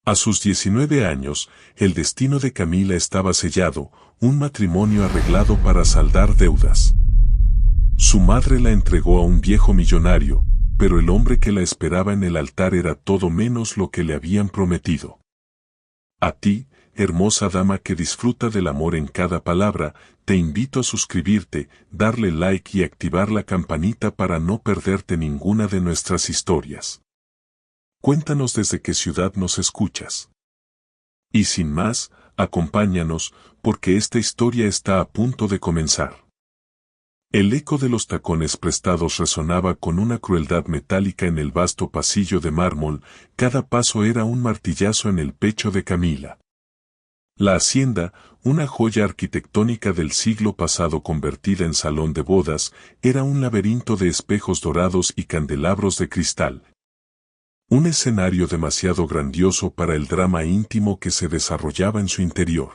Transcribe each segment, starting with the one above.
A sus 19 años, el destino de Camila estaba sellado, un matrimonio arreglado para saldar deudas. Su madre la entregó a un viejo millonario, pero el hombre que la esperaba en el altar era todo menos lo que le habían prometido. A ti, hermosa dama que disfruta del amor en cada palabra, te invito a suscribirte, darle like y activar la campanita para no perderte ninguna de nuestras historias. Cuéntanos desde qué ciudad nos escuchas. Y sin más, acompáñanos, porque esta historia está a punto de comenzar. El eco de los tacones prestados resonaba con una crueldad metálica en el vasto pasillo de mármol, cada paso era un martillazo en el pecho de Camila. La hacienda, una joya arquitectónica del siglo pasado convertida en salón de bodas, era un laberinto de espejos dorados y candelabros de cristal. Un escenario demasiado grandioso para el drama íntimo que se desarrollaba en su interior.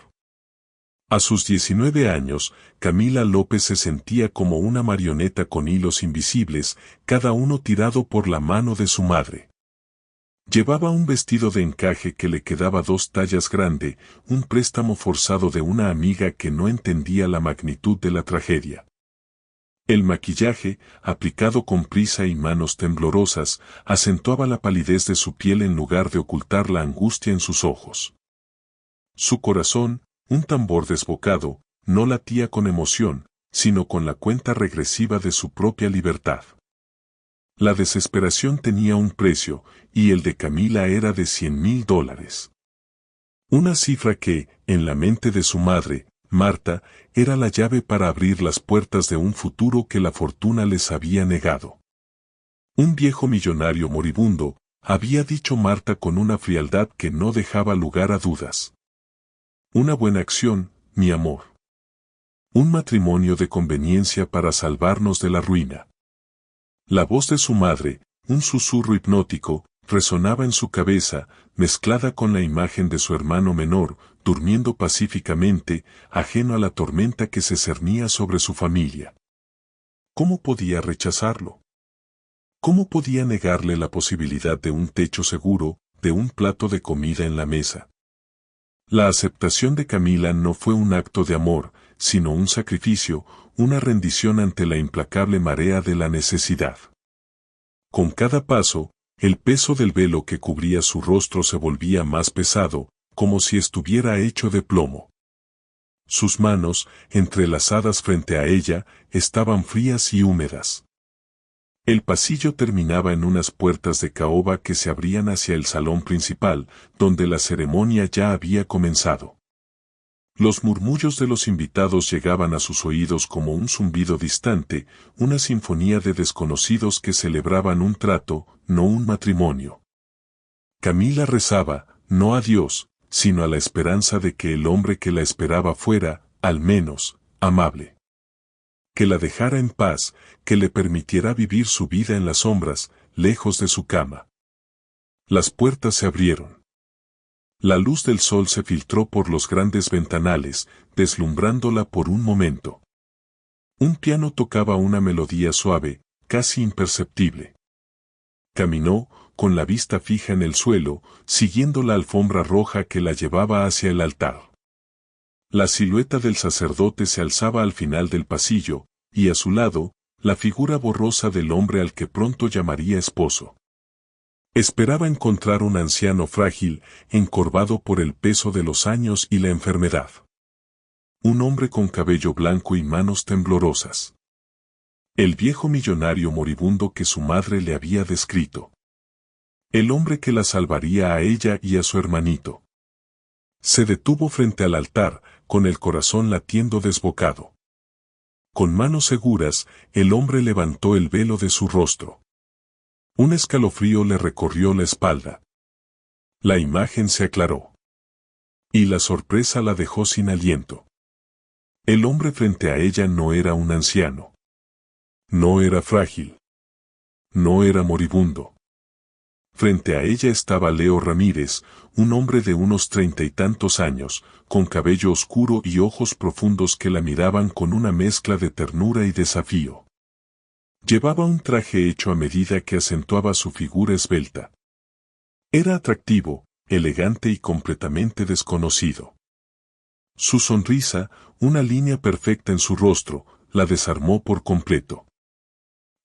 A sus 19 años, Camila López se sentía como una marioneta con hilos invisibles, cada uno tirado por la mano de su madre. Llevaba un vestido de encaje que le quedaba 2 tallas grande, un préstamo forzado de una amiga que no entendía la magnitud de la tragedia. El maquillaje, aplicado con prisa y manos temblorosas, acentuaba la palidez de su piel en lugar de ocultar la angustia en sus ojos. Su corazón, un tambor desbocado, no latía con emoción, sino con la cuenta regresiva de su propia libertad. La desesperación tenía un precio, y el de Camila era de $100,000. Una cifra que, en la mente de su madre, Marta, era la llave para abrir las puertas de un futuro que la fortuna les había negado. Un viejo millonario moribundo, había dicho Marta con una frialdad que no dejaba lugar a dudas. Una buena acción, mi amor. Un matrimonio de conveniencia para salvarnos de la ruina. La voz de su madre, un susurro hipnótico, resonaba en su cabeza, mezclada con la imagen de su hermano menor, durmiendo pacíficamente, ajeno a la tormenta que se cernía sobre su familia. ¿Cómo podía rechazarlo? ¿Cómo podía negarle la posibilidad de un techo seguro, de un plato de comida en la mesa? La aceptación de Camila no fue un acto de amor, sino un sacrificio, una rendición ante la implacable marea de la necesidad. Con cada paso, el peso del velo que cubría su rostro se volvía más pesado, como si estuviera hecho de plomo. Sus manos, entrelazadas frente a ella, estaban frías y húmedas. El pasillo terminaba en unas puertas de caoba que se abrían hacia el salón principal, donde la ceremonia ya había comenzado. Los murmullos de los invitados llegaban a sus oídos como un zumbido distante, una sinfonía de desconocidos que celebraban un trato, no un matrimonio. Camila rezaba, no a Dios, sino a la esperanza de que el hombre que la esperaba fuera, al menos, amable. Que la dejara en paz, que le permitiera vivir su vida en las sombras, lejos de su cama. Las puertas se abrieron. La luz del sol se filtró por los grandes ventanales, deslumbrándola por un momento. Un piano tocaba una melodía suave, casi imperceptible. Caminó, con la vista fija en el suelo, siguiendo la alfombra roja que la llevaba hacia el altar. La silueta del sacerdote se alzaba al final del pasillo, y a su lado, la figura borrosa del hombre al que pronto llamaría esposo. Esperaba encontrar un anciano frágil, encorvado por el peso de los años y la enfermedad. Un hombre con cabello blanco y manos temblorosas. El viejo millonario moribundo que su madre le había descrito. El hombre que la salvaría a ella y a su hermanito. Se detuvo frente al altar, con el corazón latiendo desbocado. Con manos seguras, el hombre levantó el velo de su rostro. Un escalofrío le recorrió la espalda. La imagen se aclaró. Y la sorpresa la dejó sin aliento. El hombre frente a ella no era un anciano. No era frágil. No era moribundo. Frente a ella estaba Leo Ramírez, un hombre de unos 30 y tantos años, con cabello oscuro y ojos profundos que la miraban con una mezcla de ternura y desafío. Llevaba un traje hecho a medida que acentuaba su figura esbelta. Era atractivo, elegante y completamente desconocido. Su sonrisa, una línea perfecta en su rostro, la desarmó por completo.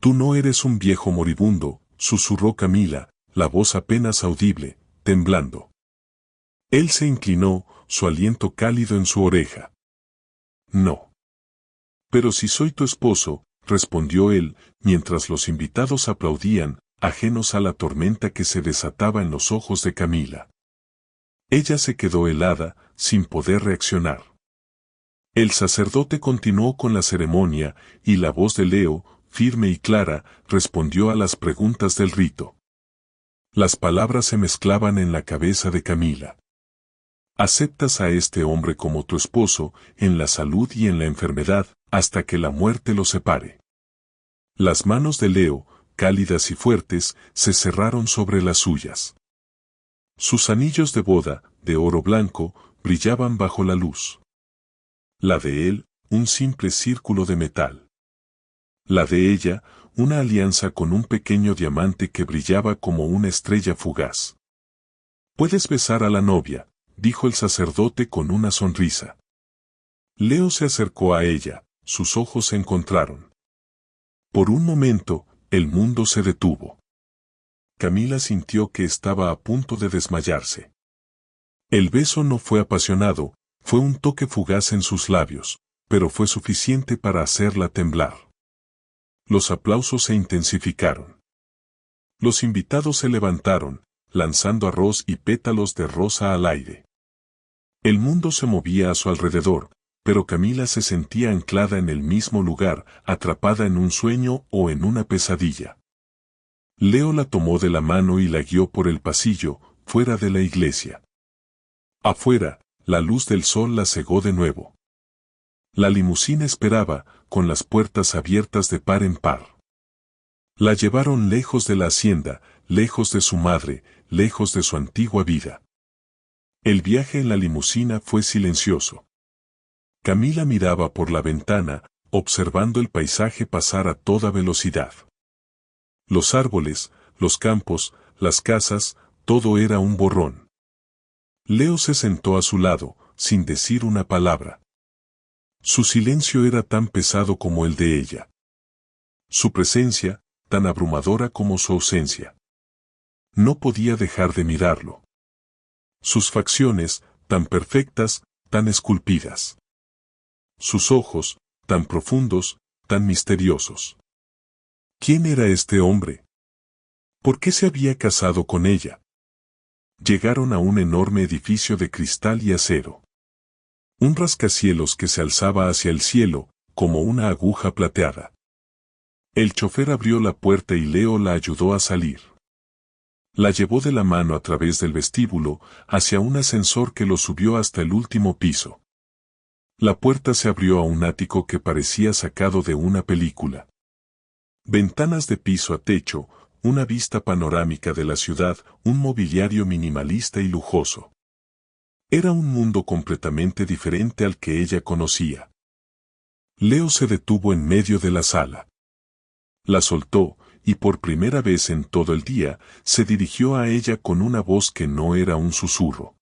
«Tú no eres un viejo moribundo», susurró Camila, la voz apenas audible, temblando. Él se inclinó, su aliento cálido en su oreja. «No. Pero si soy tu esposo», respondió él, mientras los invitados aplaudían, ajenos a la tormenta que se desataba en los ojos de Camila. Ella se quedó helada, sin poder reaccionar. El sacerdote continuó con la ceremonia, y la voz de Leo, firme y clara, respondió a las preguntas del rito. Las palabras se mezclaban en la cabeza de Camila. «Aceptas a este hombre como tu esposo, en la salud y en la enfermedad, hasta que la muerte los separe». Las manos de Leo, cálidas y fuertes, se cerraron sobre las suyas. Sus anillos de boda, de oro blanco, brillaban bajo la luz. La de él, un simple círculo de metal. La de ella, una alianza con un pequeño diamante que brillaba como una estrella fugaz. «Puedes besar a la novia», dijo el sacerdote con una sonrisa. Leo se acercó a ella, sus ojos se encontraron. Por un momento, el mundo se detuvo. Camila sintió que estaba a punto de desmayarse. El beso no fue apasionado, fue un toque fugaz en sus labios, pero fue suficiente para hacerla temblar. Los aplausos se intensificaron. Los invitados se levantaron, lanzando arroz y pétalos de rosa al aire. El mundo se movía a su alrededor, pero Camila se sentía anclada en el mismo lugar, atrapada en un sueño o en una pesadilla. Leo la tomó de la mano y la guió por el pasillo, fuera de la iglesia. Afuera, la luz del sol la cegó de nuevo. La limusina esperaba, con las puertas abiertas de par en par. La llevaron lejos de la hacienda, lejos de su madre, lejos de su antigua vida. El viaje en la limusina fue silencioso. Camila miraba por la ventana, observando el paisaje pasar a toda velocidad. Los árboles, los campos, las casas, todo era un borrón. Leo se sentó a su lado, sin decir una palabra. Su silencio era tan pesado como el de ella. Su presencia, tan abrumadora como su ausencia. No podía dejar de mirarlo. Sus facciones, tan perfectas, tan esculpidas. Sus ojos, tan profundos, tan misteriosos. ¿Quién era este hombre? ¿Por qué se había casado con ella? Llegaron a un enorme edificio de cristal y acero. Un rascacielos que se alzaba hacia el cielo, como una aguja plateada. El chofer abrió la puerta y Leo la ayudó a salir. La llevó de la mano a través del vestíbulo, hacia un ascensor que lo subió hasta el último piso. La puerta se abrió a un ático que parecía sacado de una película. Ventanas de piso a techo, una vista panorámica de la ciudad, un mobiliario minimalista y lujoso. Era un mundo completamente diferente al que ella conocía. Leo se detuvo en medio de la sala. La soltó, y por primera vez en todo el día, se dirigió a ella con una voz que no era un susurro.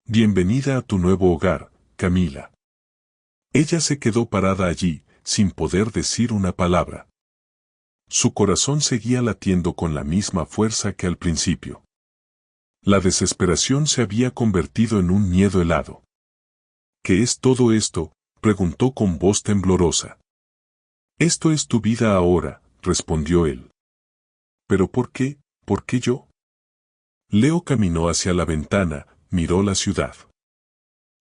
«Bienvenida a tu nuevo hogar, Camila». Ella se quedó parada allí, sin poder decir una palabra. Su corazón seguía latiendo con la misma fuerza que al principio. La desesperación se había convertido en un miedo helado. «¿Qué es todo esto?», preguntó con voz temblorosa. «Esto es tu vida ahora», respondió él. «¿Pero por qué? ¿Por qué yo?». Leo caminó hacia la ventana, miró la ciudad.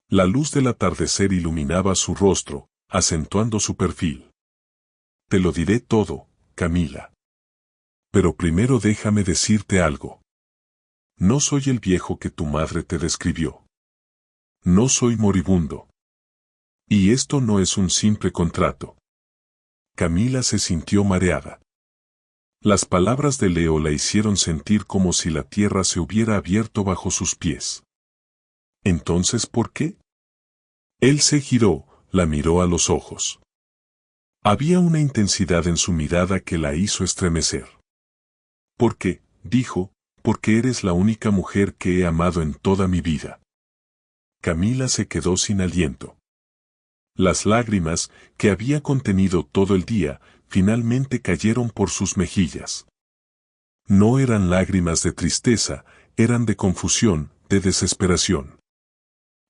La luz del atardecer iluminaba su rostro, acentuando su perfil. «Te lo diré todo, Camila. Pero primero déjame decirte algo. No soy el viejo que tu madre te describió. No soy moribundo. Y esto no es un simple contrato». Camila se sintió mareada. Las palabras de Leo la hicieron sentir como si la tierra se hubiera abierto bajo sus pies. «¿Entonces por qué?». Él se giró, la miró a los ojos. Había una intensidad en su mirada que la hizo estremecer. «Porque», dijo, porque eres la única mujer que he amado en toda mi vida. Camila se quedó sin aliento. Las lágrimas, que había contenido todo el día, finalmente cayeron por sus mejillas. No eran lágrimas de tristeza, eran de confusión, de desesperación.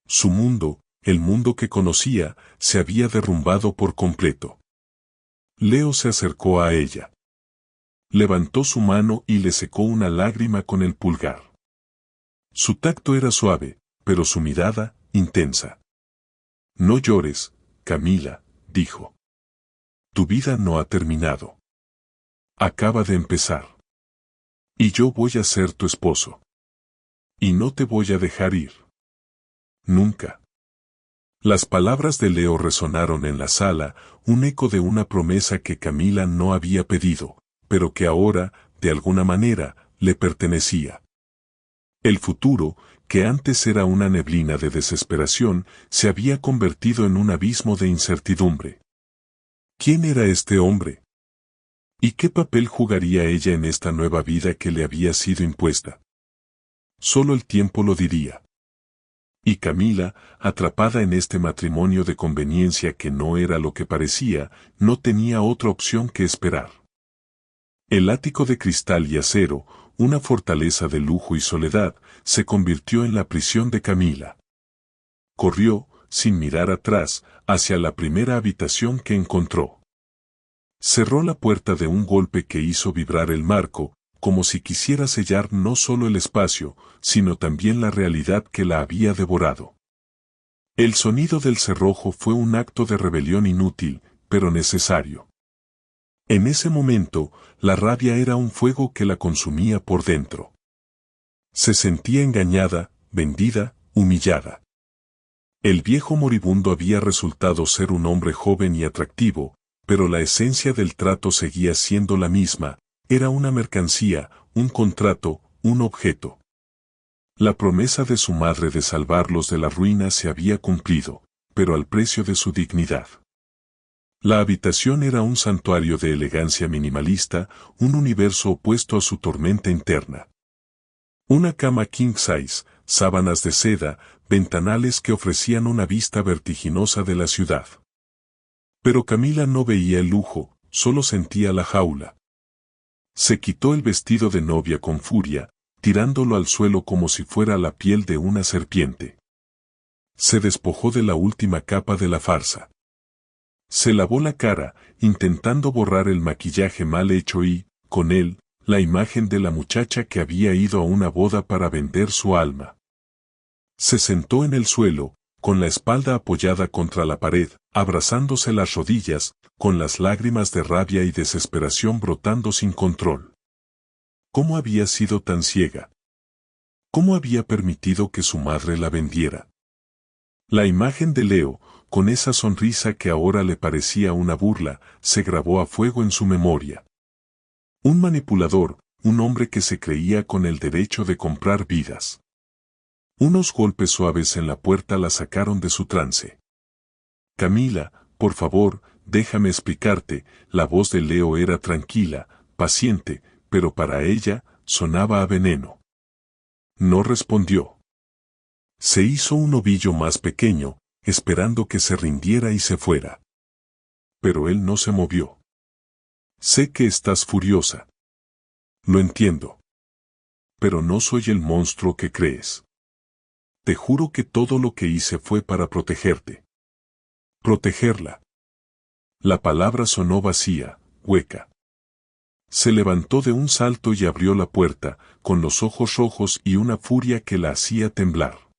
Su mundo, el mundo que conocía, se había derrumbado por completo. Leo se acercó a ella. Levantó su mano y le secó una lágrima con el pulgar. Su tacto era suave, pero su mirada, intensa. No llores, Camila, dijo. Tu vida no ha terminado. Acaba de empezar. Y yo voy a ser tu esposo. Y no te voy a dejar ir. Nunca. Las palabras de Leo resonaron en la sala, un eco de una promesa que Camila no había pedido, pero que ahora, de alguna manera, le pertenecía. El futuro, que antes era una neblina de desesperación, se había convertido en un abismo de incertidumbre. ¿Quién era este hombre? ¿Y qué papel jugaría ella en esta nueva vida que le había sido impuesta? Solo el tiempo lo diría. Y Camila, atrapada en este matrimonio de conveniencia que no era lo que parecía, no tenía otra opción que esperar. El ático de cristal y acero, una fortaleza de lujo y soledad, se convirtió en la prisión de Camila. Corrió, sin mirar atrás, hacia la primera habitación que encontró. Cerró la puerta de un golpe que hizo vibrar el marco, como si quisiera sellar no solo el espacio, sino también la realidad que la había devorado. El sonido del cerrojo fue un acto de rebelión inútil, pero necesario. En ese momento, la rabia era un fuego que la consumía por dentro. Se sentía engañada, vendida, humillada. El viejo moribundo había resultado ser un hombre joven y atractivo, pero la esencia del trato seguía siendo la misma. Era una mercancía, un contrato, un objeto. La promesa de su madre de salvarlos de la ruina se había cumplido, pero al precio de su dignidad. La habitación era un santuario de elegancia minimalista, un universo opuesto a su tormenta interna. Una cama king size, sábanas de seda, ventanales que ofrecían una vista vertiginosa de la ciudad. Pero Camila no veía el lujo, solo sentía la jaula. Se quitó el vestido de novia con furia, tirándolo al suelo como si fuera la piel de una serpiente. Se despojó de la última capa de la farsa. Se lavó la cara, intentando borrar el maquillaje mal hecho y, con él, la imagen de la muchacha que había ido a una boda para vender su alma. Se sentó en el suelo, con la espalda apoyada contra la pared, abrazándose las rodillas, con las lágrimas de rabia y desesperación brotando sin control. ¿Cómo había sido tan ciega? ¿Cómo había permitido que su madre la vendiera? La imagen de Leo, con esa sonrisa que ahora le parecía una burla, se grabó a fuego en su memoria. Un manipulador, un hombre que se creía con el derecho de comprar vidas. Unos golpes suaves en la puerta la sacaron de su trance. Camila, por favor, déjame explicarte. La voz de Leo era tranquila, paciente, pero para ella, sonaba a veneno. No respondió. Se hizo un ovillo más pequeño, esperando que se rindiera y se fuera. Pero él no se movió. Sé que estás furiosa. Lo entiendo. Pero no soy el monstruo que crees. Te juro que todo lo que hice fue para protegerte. Protegerla. La palabra sonó vacía, hueca. Se levantó de un salto y abrió la puerta, con los ojos rojos y una furia que la hacía temblar.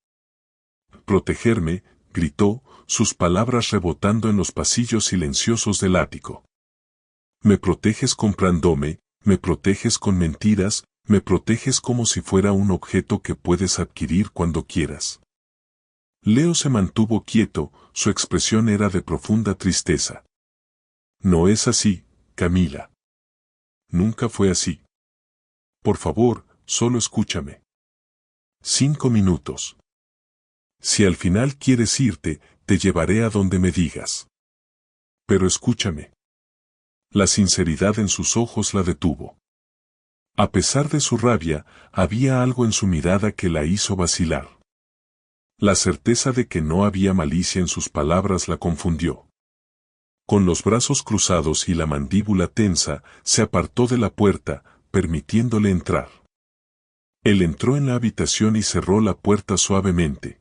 Protegerme, gritó, sus palabras rebotando en los pasillos silenciosos del ático. Me proteges comprándome, me proteges con mentiras, me proteges como si fuera un objeto que puedes adquirir cuando quieras. Leo se mantuvo quieto, su expresión era de profunda tristeza. No es así, Camila. Nunca fue así. Por favor, solo escúchame. 5 minutos. Si al final quieres irte, te llevaré a donde me digas. Pero escúchame. La sinceridad en sus ojos la detuvo. A pesar de su rabia, había algo en su mirada que la hizo vacilar. La certeza de que no había malicia en sus palabras la confundió. Con los brazos cruzados y la mandíbula tensa, se apartó de la puerta, permitiéndole entrar. Él entró en la habitación y cerró la puerta suavemente.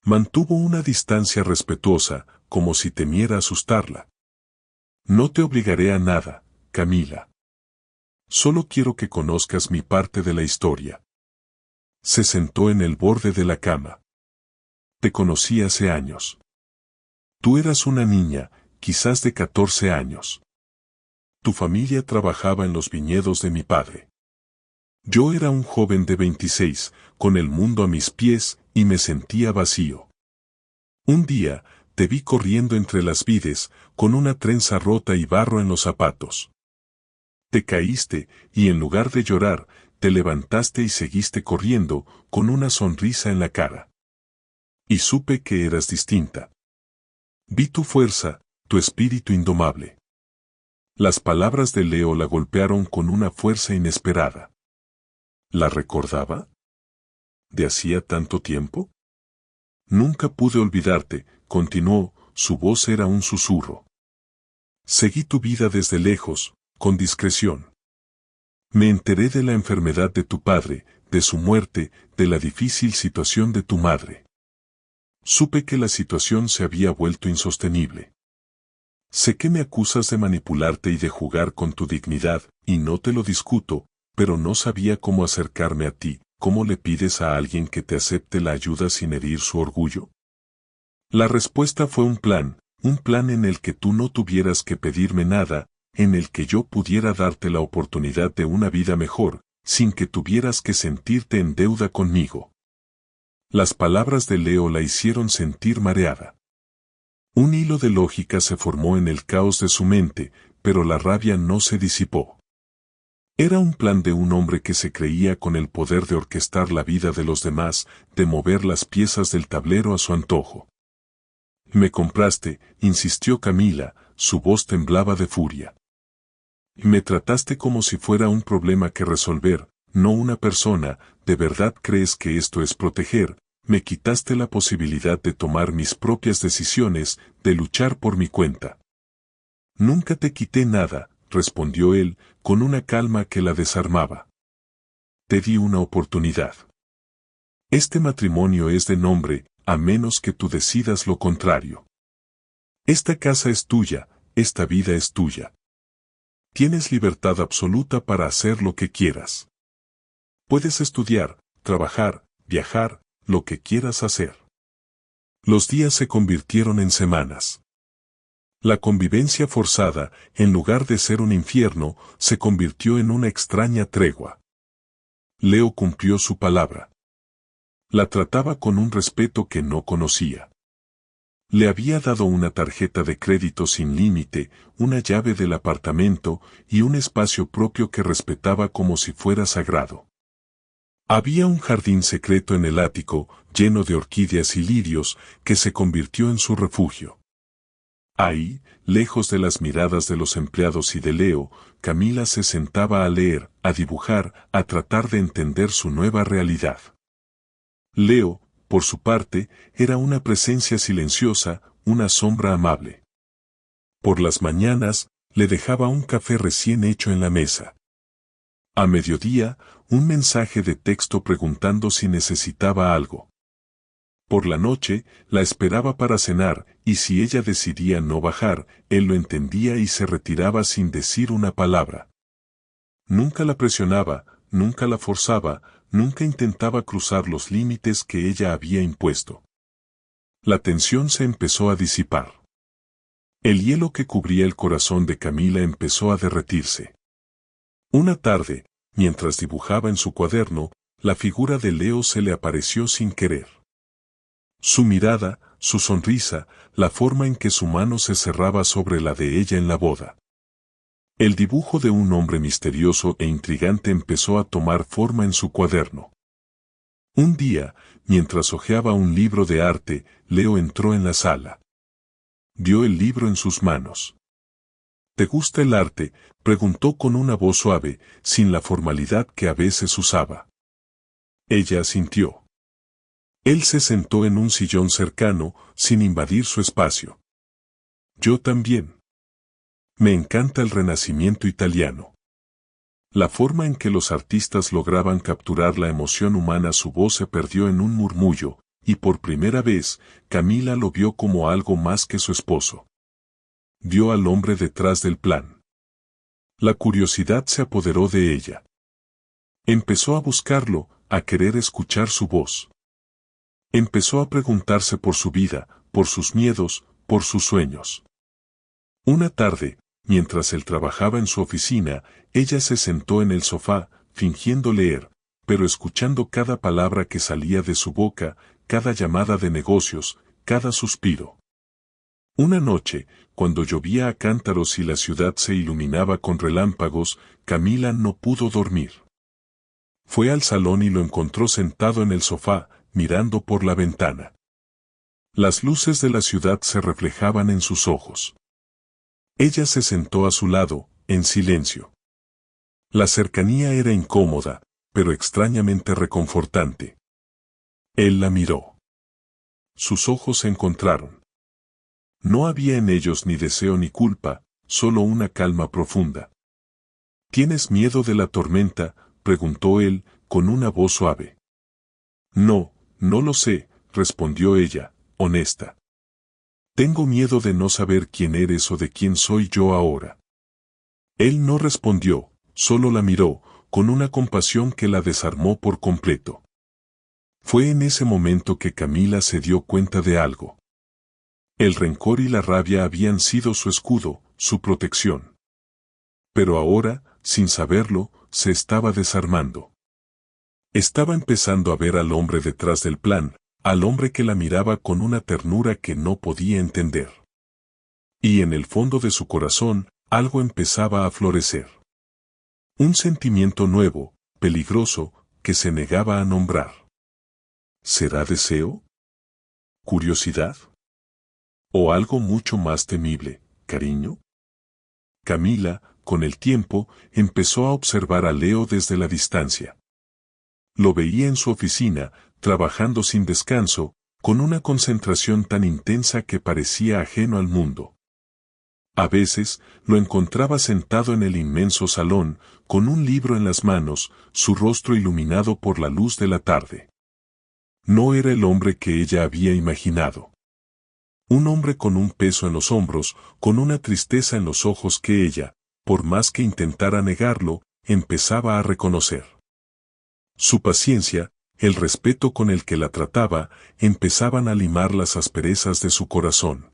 Mantuvo una distancia respetuosa, como si temiera asustarla. No te obligaré a nada, Camila. Solo quiero que conozcas mi parte de la historia. Se sentó en el borde de la cama. Te conocí hace años. Tú eras una niña, quizás de 14 años. Tu familia trabajaba en los viñedos de mi padre. Yo era un joven de 26, con el mundo a mis pies, y me sentía vacío. Un día, te vi corriendo entre las vides, con una trenza rota y barro en los zapatos. Te caíste, y en lugar de llorar, te levantaste y seguiste corriendo, con una sonrisa en la cara. Y supe que eras distinta. Vi tu fuerza, tu espíritu indomable. Las palabras de Leo la golpearon con una fuerza inesperada. ¿La recordaba? ¿De hacía tanto tiempo? Nunca pude olvidarte, continuó, su voz era un susurro. Seguí tu vida desde lejos, con discreción. Me enteré de la enfermedad de tu padre, de su muerte, de la difícil situación de tu madre. Supe que la situación se había vuelto insostenible. Sé que me acusas de manipularte y de jugar con tu dignidad, y no te lo discuto, pero no sabía cómo acercarme a ti. ¿Cómo le pides a alguien que te acepte la ayuda sin herir su orgullo? La respuesta fue un plan en el que tú no tuvieras que pedirme nada, en el que yo pudiera darte la oportunidad de una vida mejor, sin que tuvieras que sentirte en deuda conmigo. Las palabras de Leo la hicieron sentir mareada. Un hilo de lógica se formó en el caos de su mente, pero la rabia no se disipó. Era un plan de un hombre que se creía con el poder de orquestar la vida de los demás, de mover las piezas del tablero a su antojo. Me compraste, insistió Camila, su voz temblaba de furia. Me trataste como si fuera un problema que resolver, no una persona. ¿De verdad crees que esto es proteger? Me quitaste la posibilidad de tomar mis propias decisiones, de luchar por mi cuenta. Nunca te quité nada, respondió él, con una calma que la desarmaba. Te di una oportunidad. Este matrimonio es de nombre, a menos que tú decidas lo contrario. Esta casa es tuya, esta vida es tuya. Tienes libertad absoluta para hacer lo que quieras. Puedes estudiar, trabajar, viajar, lo que quieras hacer. Los días se convirtieron en semanas. La convivencia forzada, en lugar de ser un infierno, se convirtió en una extraña tregua. Leo cumplió su palabra. La trataba con un respeto que no conocía. Le había dado una tarjeta de crédito sin límite, una llave del apartamento y un espacio propio que respetaba como si fuera sagrado. Había un jardín secreto en el ático, lleno de orquídeas y lirios, que se convirtió en su refugio. Ahí, lejos de las miradas de los empleados y de Leo, Camila se sentaba a leer, a dibujar, a tratar de entender su nueva realidad. Leo, por su parte, era una presencia silenciosa, una sombra amable. Por las mañanas, le dejaba un café recién hecho en la mesa. A mediodía, un mensaje de texto preguntando si necesitaba algo. Por la noche, la esperaba para cenar, y si ella decidía no bajar, él lo entendía y se retiraba sin decir una palabra. Nunca la presionaba, nunca la forzaba, nunca intentaba cruzar los límites que ella había impuesto. La tensión se empezó a disipar. El hielo que cubría el corazón de Camila empezó a derretirse. Una tarde, mientras dibujaba en su cuaderno, la figura de Leo se le apareció sin querer. Su mirada, su sonrisa, la forma en que su mano se cerraba sobre la de ella en la boda. El dibujo de un hombre misterioso e intrigante empezó a tomar forma en su cuaderno. Un día, mientras hojeaba un libro de arte, Leo entró en la sala. Vio el libro en sus manos. ¿Te gusta el arte?, preguntó con una voz suave, sin la formalidad que a veces usaba. Ella asintió. Él se sentó en un sillón cercano, sin invadir su espacio. Yo también. Me encanta el Renacimiento italiano. La forma en que los artistas lograban capturar la emoción humana. Su voz se perdió en un murmullo, y por primera vez, Camila lo vio como algo más que su esposo. Vio al hombre detrás del plan. La curiosidad se apoderó de ella. Empezó a buscarlo, a querer escuchar su voz. Empezó a preguntarse por su vida, por sus miedos, por sus sueños. Una tarde, mientras él trabajaba en su oficina, ella se sentó en el sofá, fingiendo leer, pero escuchando cada palabra que salía de su boca, cada llamada de negocios, cada suspiro. Una noche, cuando llovía a cántaros y la ciudad se iluminaba con relámpagos, Camila no pudo dormir. Fue al salón y lo encontró sentado en el sofá, mirando por la ventana. Las luces de la ciudad se reflejaban en sus ojos. Ella se sentó a su lado, en silencio. La cercanía era incómoda, pero extrañamente reconfortante. Él la miró. Sus ojos se encontraron. No había en ellos ni deseo ni culpa, solo una calma profunda. ¿Tienes miedo de la tormenta?, preguntó él, con una voz suave. No, no lo sé, respondió ella, honesta. Tengo miedo de no saber quién eres o de quién soy yo ahora. Él no respondió, solo la miró, con una compasión que la desarmó por completo. Fue en ese momento que Camila se dio cuenta de algo. El rencor y la rabia habían sido su escudo, su protección. Pero ahora, sin saberlo, se estaba desarmando. Estaba empezando a ver al hombre detrás del plan, al hombre que la miraba con una ternura que no podía entender. Y en el fondo de su corazón, algo empezaba a florecer. Un sentimiento nuevo, peligroso, que se negaba a nombrar. ¿Será deseo? ¿Curiosidad? ¿O algo mucho más temible, cariño? Camila, con el tiempo, empezó a observar a Leo desde la distancia. Lo veía en su oficina, trabajando sin descanso, con una concentración tan intensa que parecía ajeno al mundo. A veces, lo encontraba sentado en el inmenso salón, con un libro en las manos, su rostro iluminado por la luz de la tarde. No era el hombre que ella había imaginado. Un hombre con un peso en los hombros, con una tristeza en los ojos que ella, por más que intentara negarlo, empezaba a reconocer. Su paciencia, el respeto con el que la trataba, empezaban a limar las asperezas de su corazón.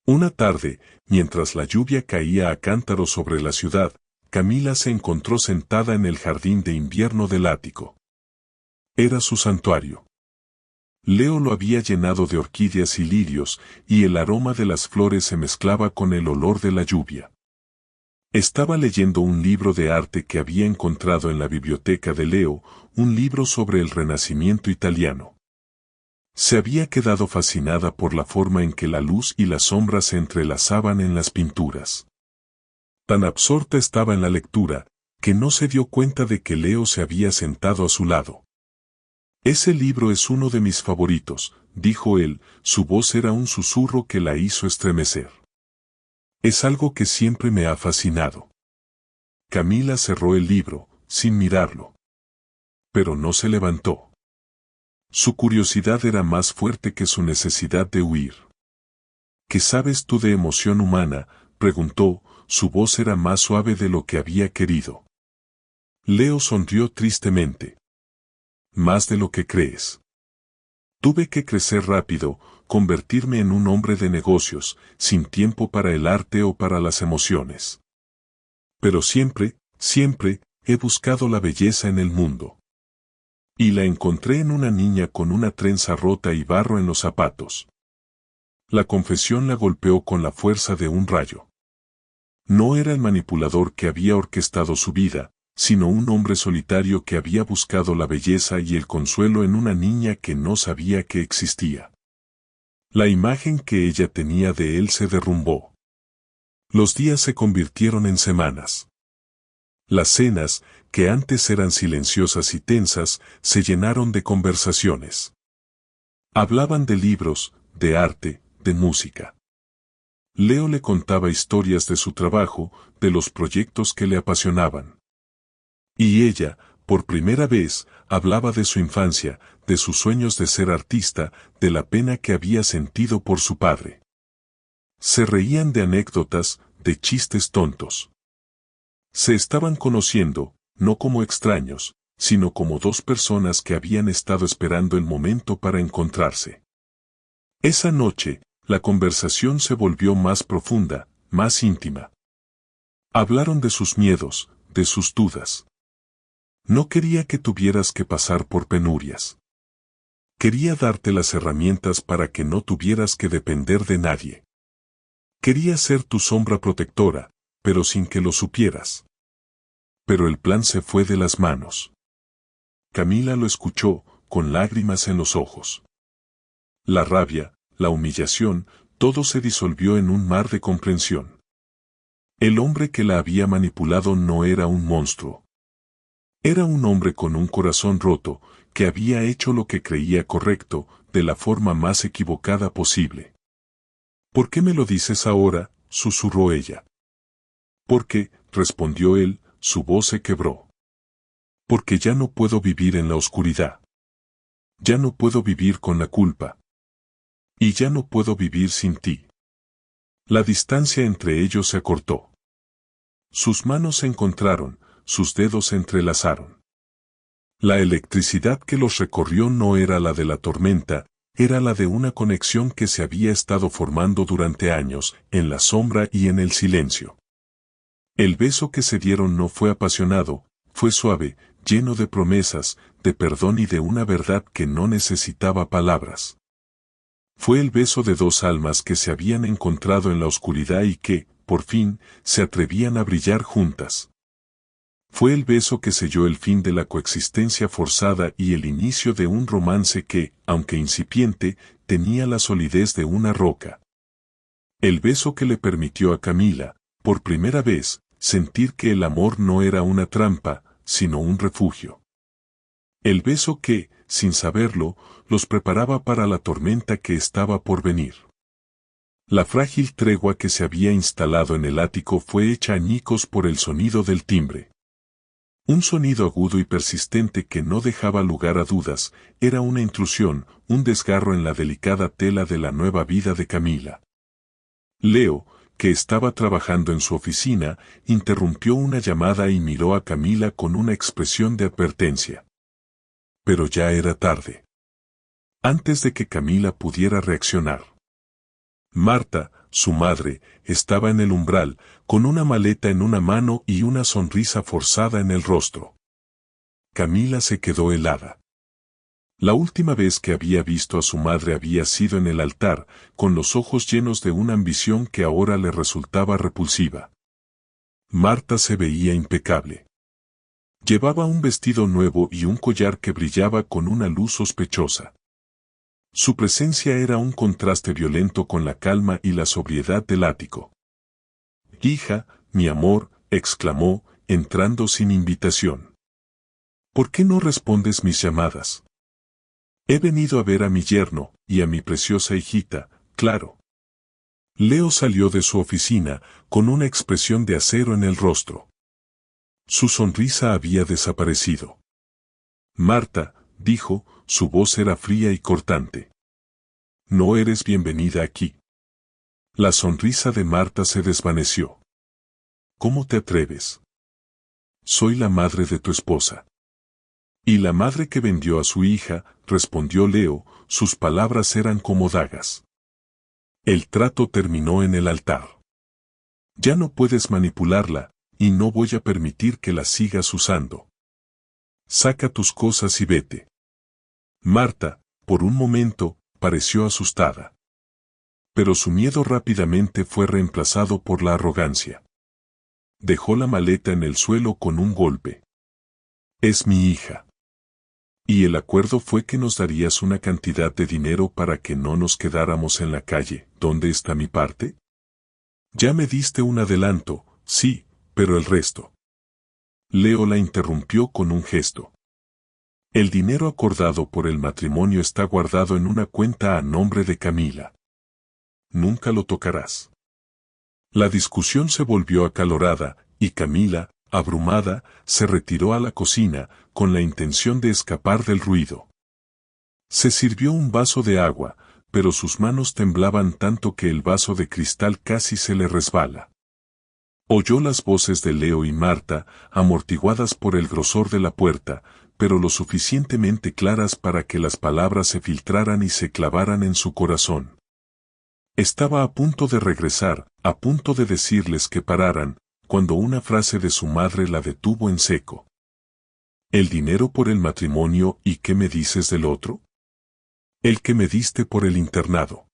Una tarde, mientras la lluvia caía a cántaros sobre la ciudad, Camila se encontró sentada en el jardín de invierno del ático. Era su santuario. Leo lo había llenado de orquídeas y lirios, y el aroma de las flores se mezclaba con el olor de la lluvia. Estaba leyendo un libro de arte que había encontrado en la biblioteca de Leo, un libro sobre el Renacimiento italiano. Se había quedado fascinada por la forma en que la luz y la sombra se entrelazaban en las pinturas. Tan absorta estaba en la lectura, que no se dio cuenta de que Leo se había sentado a su lado. Ese libro es uno de mis favoritos, dijo él, su voz era un susurro que la hizo estremecer. Es algo que siempre me ha fascinado. Camila cerró el libro, sin mirarlo. Pero no se levantó. Su curiosidad era más fuerte que su necesidad de huir. ¿Qué sabes tú de emoción humana?, preguntó, su voz era más suave de lo que había querido. Leo sonrió tristemente. Más de lo que crees. Tuve que crecer rápido, convertirme en un hombre de negocios, sin tiempo para el arte o para las emociones. Pero siempre, siempre, he buscado la belleza en el mundo. Y la encontré en una niña con una trenza rota y barro en los zapatos. La confesión la golpeó con la fuerza de un rayo. No era el manipulador que había orquestado su vida, sino un hombre solitario que había buscado la belleza y el consuelo en una niña que no sabía que existía. La imagen que ella tenía de él se derrumbó. Los días se convirtieron en semanas. Las cenas, que antes eran silenciosas y tensas, se llenaron de conversaciones. Hablaban de libros, de arte, de música. Leo le contaba historias de su trabajo, de los proyectos que le apasionaban. Y ella, por primera vez, hablaba de su infancia, de sus sueños de ser artista, de la pena que había sentido por su padre. Se reían de anécdotas, de chistes tontos. Se estaban conociendo, no como extraños, sino como dos personas que habían estado esperando el momento para encontrarse. Esa noche, la conversación se volvió más profunda, más íntima. Hablaron de sus miedos, de sus dudas. No quería que tuvieras que pasar por penurias. Quería darte las herramientas para que no tuvieras que depender de nadie. Quería ser tu sombra protectora, pero sin que lo supieras. Pero el plan se fue de las manos. Camila lo escuchó, con lágrimas en los ojos. La rabia, la humillación, todo se disolvió en un mar de comprensión. El hombre que la había manipulado no era un monstruo. Era un hombre con un corazón roto, que había hecho lo que creía correcto, de la forma más equivocada posible. ¿Por qué me lo dices ahora?, susurró ella. Porque, respondió él, su voz se quebró. Porque ya no puedo vivir en la oscuridad. Ya no puedo vivir con la culpa. Y ya no puedo vivir sin ti. La distancia entre ellos se acortó. Sus manos se encontraron, sus dedos se entrelazaron. La electricidad que los recorrió no era la de la tormenta, era la de una conexión que se había estado formando durante años, en la sombra y en el silencio. El beso que se dieron no fue apasionado, fue suave, lleno de promesas, de perdón y de una verdad que no necesitaba palabras. Fue el beso de dos almas que se habían encontrado en la oscuridad y que, por fin, se atrevían a brillar juntas. Fue el beso que selló el fin de la coexistencia forzada y el inicio de un romance que, aunque incipiente, tenía la solidez de una roca. El beso que le permitió a Camila, por primera vez, sentir que el amor no era una trampa, sino un refugio. El beso que, sin saberlo, los preparaba para la tormenta que estaba por venir. La frágil tregua que se había instalado en el ático fue hecha añicos por el sonido del timbre. Un sonido agudo y persistente que no dejaba lugar a dudas, era una intrusión, un desgarro en la delicada tela de la nueva vida de Camila. Leo, que estaba trabajando en su oficina, interrumpió una llamada y miró a Camila con una expresión de advertencia. Pero ya era tarde. Antes de que Camila pudiera reaccionar. Marta, su madre, estaba en el umbral, con una maleta en una mano y una sonrisa forzada en el rostro. Camila se quedó helada. La última vez que había visto a su madre había sido en el altar, con los ojos llenos de una ambición que ahora le resultaba repulsiva. Marta se veía impecable. Llevaba un vestido nuevo y un collar que brillaba con una luz sospechosa. Su presencia era un contraste violento con la calma y la sobriedad del ático. «Hija, mi amor», exclamó, entrando sin invitación. «¿Por qué no respondes mis llamadas? He venido a ver a mi yerno, y a mi preciosa hijita, claro». Leo salió de su oficina, con una expresión de acero en el rostro. Su sonrisa había desaparecido. «Marta», dijo, su voz era fría y cortante. «No eres bienvenida aquí». La sonrisa de Marta se desvaneció. «¿Cómo te atreves? Soy la madre de tu esposa». «Y la madre que vendió a su hija», respondió Leo, sus palabras eran como dagas. «El trato terminó en el altar. Ya no puedes manipularla, y no voy a permitir que la sigas usando. Saca tus cosas y vete». Marta, por un momento, pareció asustada. Pero su miedo rápidamente fue reemplazado por la arrogancia. Dejó la maleta en el suelo con un golpe. «Es mi hija. Y el acuerdo fue que nos darías una cantidad de dinero para que no nos quedáramos en la calle. ¿Dónde está mi parte?». Ya me diste un adelanto, sí, pero el resto. Leo la interrumpió con un gesto. El dinero acordado por el matrimonio está guardado en una cuenta a nombre de Camila. Nunca lo tocarás. La discusión se volvió acalorada, y Camila, abrumada, se retiró a la cocina, con la intención de escapar del ruido. Se sirvió un vaso de agua, pero sus manos temblaban tanto que el vaso de cristal casi se le resbala. Oyó las voces de Leo y Marta, amortiguadas por el grosor de la puerta, pero lo suficientemente claras para que las palabras se filtraran y se clavaran en su corazón. Estaba a punto de regresar, a punto de decirles que pararan, cuando una frase de su madre la detuvo en seco. ¿El dinero por el matrimonio y qué me dices del otro? El que me diste por el internado.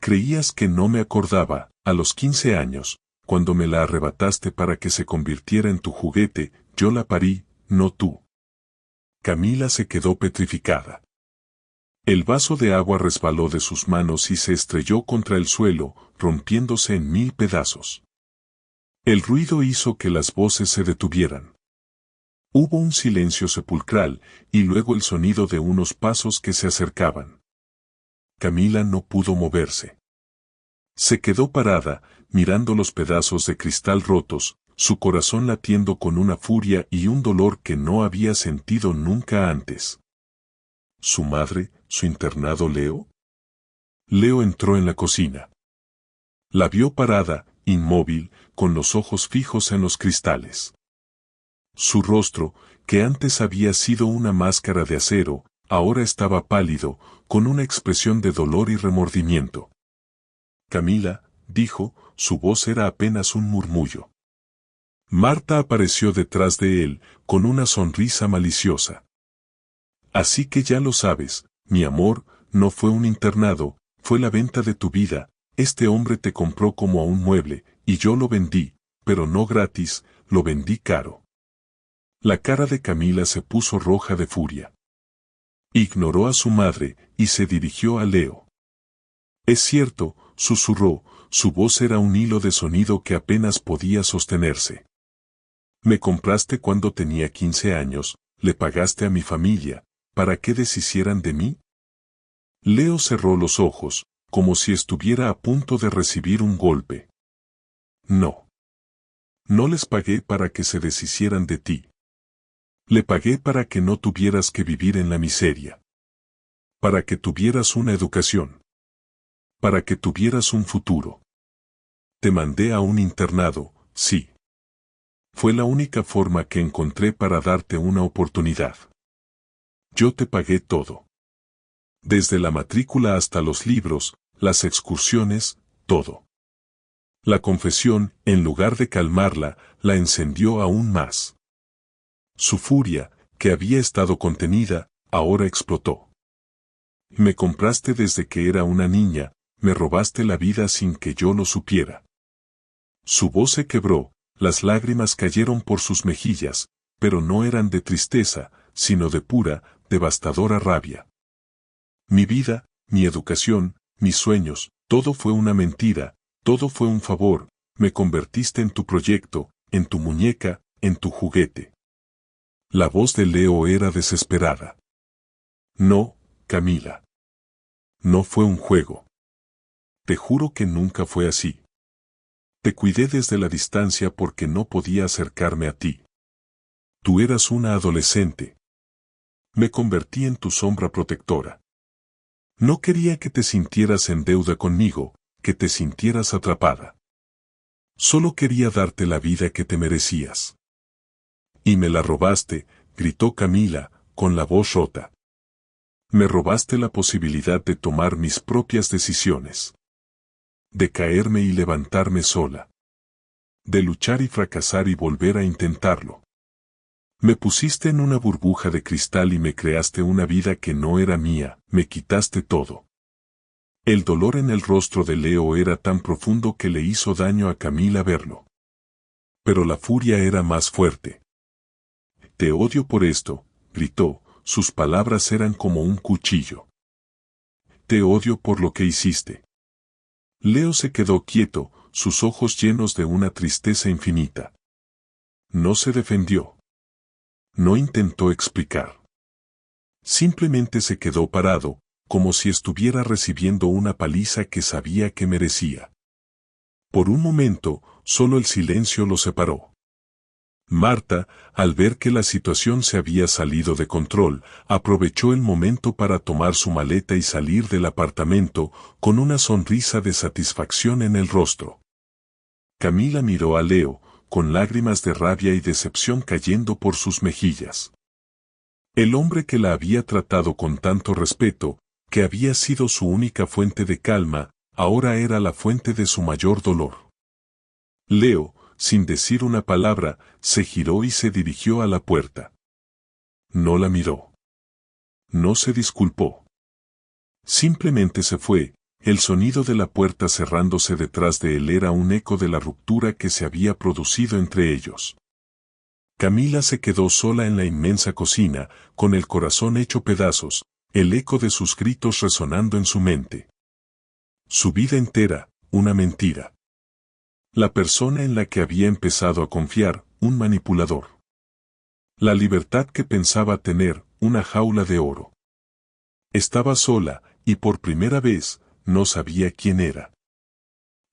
Creías que no me acordaba, a los 15 años, cuando me la arrebataste para que se convirtiera en tu juguete, yo la parí, no tú. Camila se quedó petrificada. El vaso de agua resbaló de sus manos y se estrelló contra el suelo, rompiéndose en 1000 pedazos. El ruido hizo que las voces se detuvieran. Hubo un silencio sepulcral, y luego el sonido de unos pasos que se acercaban. Camila no pudo moverse. Se quedó parada, mirando los pedazos de cristal rotos, su corazón latiendo con una furia y un dolor que no había sentido nunca antes. ¿Su madre, su internado Leo? Leo entró en la cocina. La vio parada, inmóvil, con los ojos fijos en los cristales. Su rostro, que antes había sido una máscara de acero, ahora estaba pálido, con una expresión de dolor y remordimiento. Camila, dijo, su voz era apenas un murmullo. Marta apareció detrás de él, con una sonrisa maliciosa. Así que ya lo sabes, mi amor, no fue un internado, fue la venta de tu vida, este hombre te compró como a un mueble, y yo lo vendí, pero no gratis, lo vendí caro. La cara de Camila se puso roja de furia. Ignoró a su madre, y se dirigió a Leo. Es cierto, susurró, su voz era un hilo de sonido que apenas podía sostenerse. Me compraste cuando tenía 15 años, le pagaste a mi familia, ¿para qué deshicieran de mí? Leo cerró los ojos, como si estuviera a punto de recibir un golpe. No. No les pagué para que se deshicieran de ti. Le pagué para que no tuvieras que vivir en la miseria. Para que tuvieras una educación. Para que tuvieras un futuro. Te mandé a un internado, sí. Fue la única forma que encontré para darte una oportunidad. Yo te pagué todo. Desde la matrícula hasta los libros, las excursiones, todo. La confesión, en lugar de calmarla, la encendió aún más. Su furia, que había estado contenida, ahora explotó. Me compraste desde que era una niña, me robaste la vida sin que yo lo supiera. Su voz se quebró, las lágrimas cayeron por sus mejillas, pero no eran de tristeza, sino de pura, devastadora rabia. Mi vida, mi educación, mis sueños, todo fue una mentira, todo fue un favor, me convertiste en tu proyecto, en tu muñeca, en tu juguete. La voz de Leo era desesperada. No, Camila. No fue un juego. Te juro que nunca fue así. Te cuidé desde la distancia porque no podía acercarme a ti. Tú eras una adolescente. Me convertí en tu sombra protectora. No quería que te sintieras en deuda conmigo, que te sintieras atrapada. Solo quería darte la vida que te merecías. Y me la robaste, gritó Camila, con la voz rota. Me robaste la posibilidad de tomar mis propias decisiones. De caerme y levantarme sola. De luchar y fracasar y volver a intentarlo. Me pusiste en una burbuja de cristal y me creaste una vida que no era mía, me quitaste todo. El dolor en el rostro de Leo era tan profundo que le hizo daño a Camila verlo. Pero la furia era más fuerte. Te odio por esto, gritó, sus palabras eran como un cuchillo. Te odio por lo que hiciste. Leo se quedó quieto, sus ojos llenos de una tristeza infinita. No se defendió. No intentó explicar. Simplemente se quedó parado, como si estuviera recibiendo una paliza que sabía que merecía. Por un momento, solo el silencio lo separó. Marta, al ver que la situación se había salido de control, aprovechó el momento para tomar su maleta y salir del apartamento, con una sonrisa de satisfacción en el rostro. Camila miró a Leo, con lágrimas de rabia y decepción cayendo por sus mejillas. El hombre que la había tratado con tanto respeto, que había sido su única fuente de calma, ahora era la fuente de su mayor dolor. Leo, sin decir una palabra, se giró y se dirigió a la puerta. No la miró. No se disculpó. Simplemente se fue. El sonido de la puerta cerrándose detrás de él era un eco de la ruptura que se había producido entre ellos. Camila se quedó sola en la inmensa cocina, con el corazón hecho pedazos, el eco de sus gritos resonando en su mente. Su vida entera, una mentira. La persona en la que había empezado a confiar, un manipulador. La libertad que pensaba tener, una jaula de oro. Estaba sola, y por primera vez, no sabía quién era.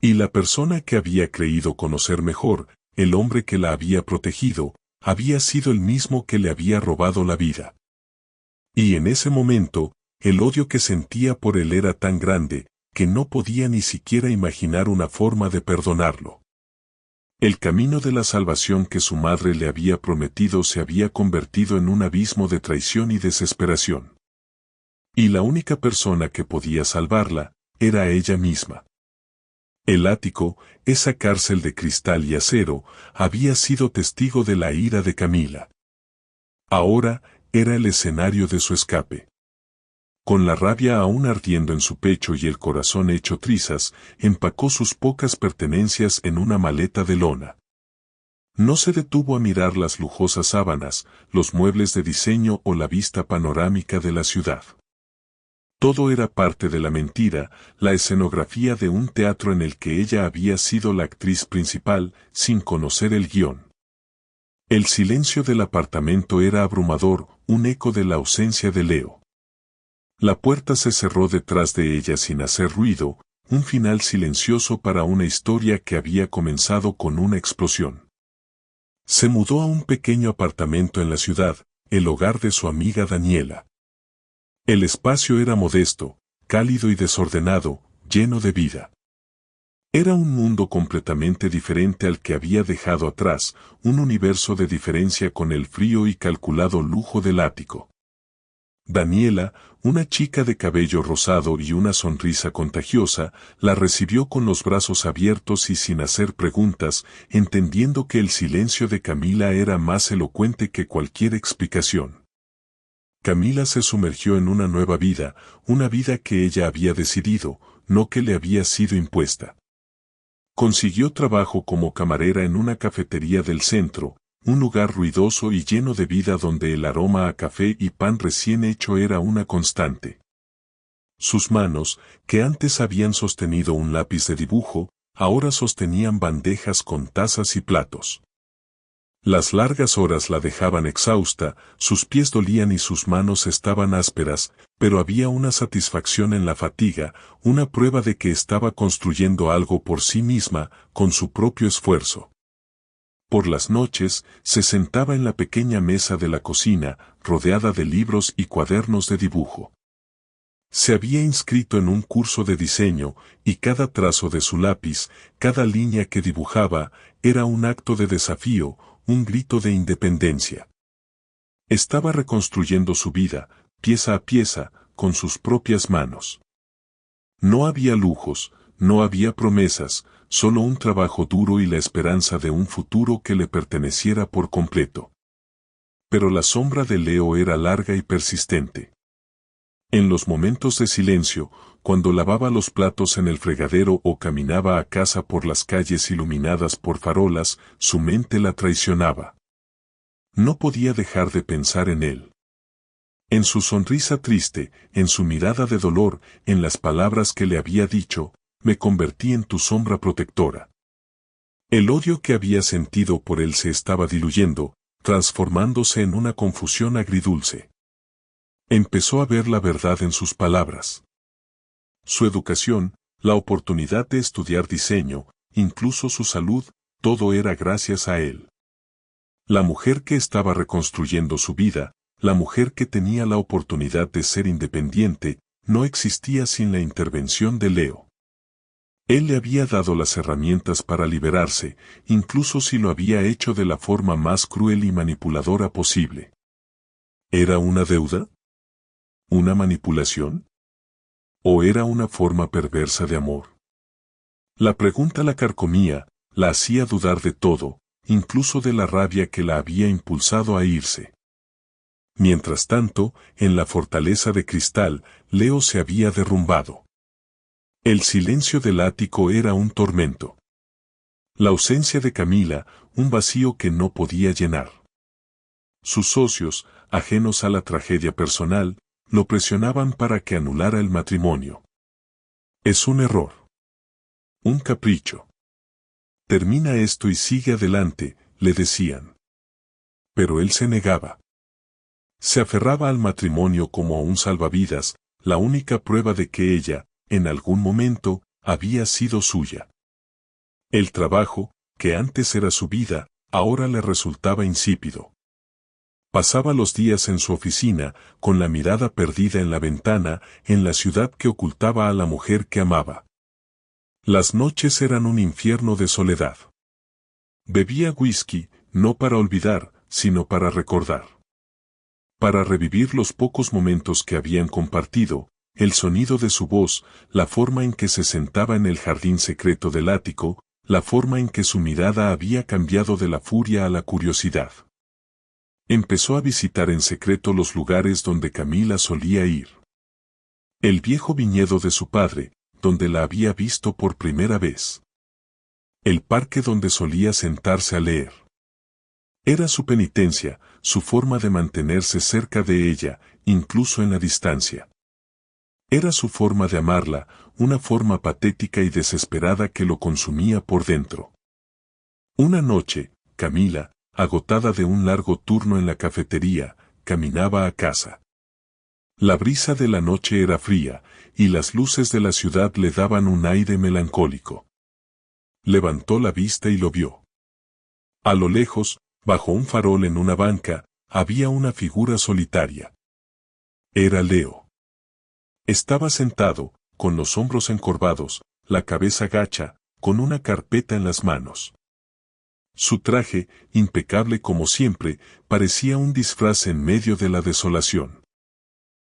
Y la persona que había creído conocer mejor, el hombre que la había protegido, había sido el mismo que le había robado la vida. Y en ese momento, el odio que sentía por él era tan grande, que no podía ni siquiera imaginar una forma de perdonarlo. El camino de la salvación que su madre le había prometido se había convertido en un abismo de traición y desesperación. Y la única persona que podía salvarla, era ella misma. El ático, esa cárcel de cristal y acero, había sido testigo de la ira de Camila. Ahora, era el escenario de su escape. Con la rabia aún ardiendo en su pecho y el corazón hecho trizas, empacó sus pocas pertenencias en una maleta de lona. No se detuvo a mirar las lujosas sábanas, los muebles de diseño o la vista panorámica de la ciudad. Todo era parte de la mentira, la escenografía de un teatro en el que ella había sido la actriz principal, sin conocer el guión. El silencio del apartamento era abrumador, un eco de la ausencia de Leo. La puerta se cerró detrás de ella sin hacer ruido, un final silencioso para una historia que había comenzado con una explosión. Se mudó a un pequeño apartamento en la ciudad, el hogar de su amiga Daniela. El espacio era modesto, cálido y desordenado, lleno de vida. Era un mundo completamente diferente al que había dejado atrás, un universo de diferencia con el frío y calculado lujo del ático. Daniela, una chica de cabello rosado y una sonrisa contagiosa, la recibió con los brazos abiertos y sin hacer preguntas, entendiendo que el silencio de Camila era más elocuente que cualquier explicación. Camila se sumergió en una nueva vida, una vida que ella había decidido, no que le había sido impuesta. Consiguió trabajo como camarera en una cafetería del centro, un lugar ruidoso y lleno de vida donde el aroma a café y pan recién hecho era una constante. Sus manos, que antes habían sostenido un lápiz de dibujo, ahora sostenían bandejas con tazas y platos. Las largas horas la dejaban exhausta, sus pies dolían y sus manos estaban ásperas, pero había una satisfacción en la fatiga, una prueba de que estaba construyendo algo por sí misma, con su propio esfuerzo. Por las noches, se sentaba en la pequeña mesa de la cocina, rodeada de libros y cuadernos de dibujo. Se había inscrito en un curso de diseño, y cada trazo de su lápiz, cada línea que dibujaba, era un acto de desafío, un grito de independencia. Estaba reconstruyendo su vida, pieza a pieza, con sus propias manos. No había lujos, no había promesas, solo un trabajo duro y la esperanza de un futuro que le perteneciera por completo. Pero la sombra de Leo era larga y persistente. En los momentos de silencio, cuando lavaba los platos en el fregadero o caminaba a casa por las calles iluminadas por farolas, su mente la traicionaba. No podía dejar de pensar en él. En su sonrisa triste, en su mirada de dolor, en las palabras que le había dicho, me convertí en tu sombra protectora. El odio que había sentido por él se estaba diluyendo, transformándose en una confusión agridulce. Empezó a ver la verdad en sus palabras. Su educación, la oportunidad de estudiar diseño, incluso su salud, todo era gracias a él. La mujer que estaba reconstruyendo su vida, la mujer que tenía la oportunidad de ser independiente, no existía sin la intervención de Leo. Él le había dado las herramientas para liberarse, incluso si lo había hecho de la forma más cruel y manipuladora posible. ¿Era una deuda? ¿Una manipulación? ¿O era una forma perversa de amor? La pregunta la carcomía, la hacía dudar de todo, incluso de la rabia que la había impulsado a irse. Mientras tanto, en la fortaleza de cristal, Leo se había derrumbado. El silencio del ático era un tormento. La ausencia de Camila, un vacío que no podía llenar. Sus socios, ajenos a la tragedia personal, lo presionaban para que anulara el matrimonio. Es un error. Un capricho. Termina esto y sigue adelante, le decían. Pero él se negaba. Se aferraba al matrimonio como a un salvavidas, la única prueba de que ella, en algún momento, había sido suya. El trabajo, que antes era su vida, ahora le resultaba insípido. Pasaba los días en su oficina, con la mirada perdida en la ventana, en la ciudad que ocultaba a la mujer que amaba. Las noches eran un infierno de soledad. Bebía whisky, no para olvidar, sino para recordar. Para revivir los pocos momentos que habían compartido, el sonido de su voz, la forma en que se sentaba en el jardín secreto del ático, la forma en que su mirada había cambiado de la furia a la curiosidad. Empezó a visitar en secreto los lugares donde Camila solía ir. El viejo viñedo de su padre, donde la había visto por primera vez. El parque donde solía sentarse a leer. Era su penitencia, su forma de mantenerse cerca de ella, incluso en la distancia. Era su forma de amarla, una forma patética y desesperada que lo consumía por dentro. Una noche, Camila, agotada de un largo turno en la cafetería, caminaba a casa. La brisa de la noche era fría, y las luces de la ciudad le daban un aire melancólico. Levantó la vista y lo vio. A lo lejos, bajo un farol en una banca, había una figura solitaria. Era Leo. Estaba sentado, con los hombros encorvados, la cabeza gacha, con una carpeta en las manos. Su traje, impecable como siempre, parecía un disfraz en medio de la desolación.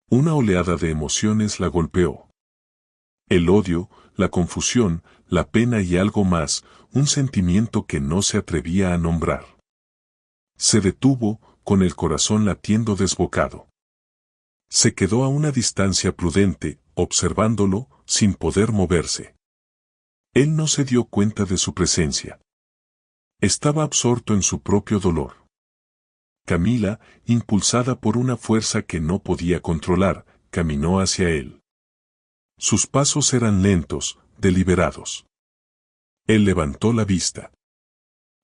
Una oleada de emociones la golpeó. El odio, la confusión, la pena y algo más, un sentimiento que no se atrevía a nombrar. Se detuvo, con el corazón latiendo desbocado. Se quedó a una distancia prudente, observándolo, sin poder moverse. Él no se dio cuenta de su presencia. Estaba absorto en su propio dolor. Camila, impulsada por una fuerza que no podía controlar, caminó hacia él. Sus pasos eran lentos, deliberados. Él levantó la vista.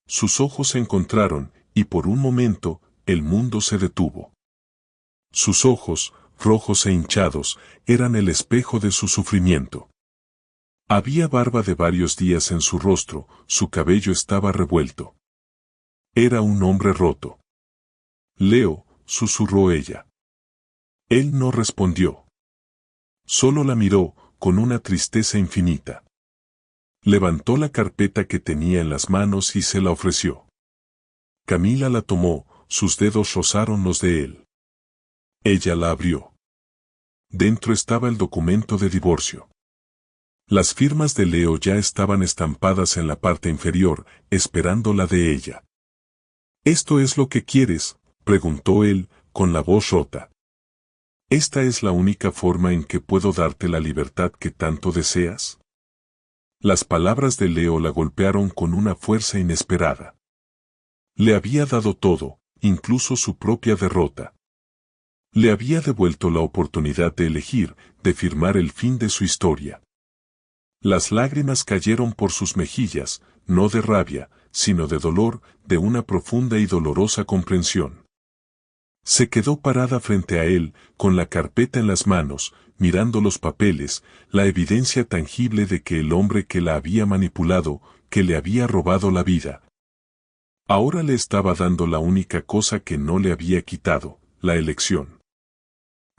Sus ojos se encontraron, y por un momento, el mundo se detuvo. Sus ojos, rojos e hinchados, eran el espejo de su sufrimiento. Había barba de varios días en su rostro, su cabello estaba revuelto. Era un hombre roto. Leo, susurró ella. Él no respondió. Solo la miró, con una tristeza infinita. Levantó la carpeta que tenía en las manos y se la ofreció. Camila la tomó, sus dedos rozaron los de él. Ella la abrió. Dentro estaba el documento de divorcio. Las firmas de Leo ya estaban estampadas en la parte inferior, esperando la de ella. ¿Esto es lo que quieres?, preguntó él, con la voz rota. ¿Esta es la única forma en que puedo darte la libertad que tanto deseas? Las palabras de Leo la golpearon con una fuerza inesperada. Le había dado todo, incluso su propia derrota. Le había devuelto la oportunidad de elegir, de firmar el fin de su historia. Las lágrimas cayeron por sus mejillas, no de rabia, sino de dolor, de una profunda y dolorosa comprensión. Se quedó parada frente a él, con la carpeta en las manos, mirando los papeles, la evidencia tangible de que el hombre que la había manipulado, que le había robado la vida, ahora le estaba dando la única cosa que no le había quitado, la elección.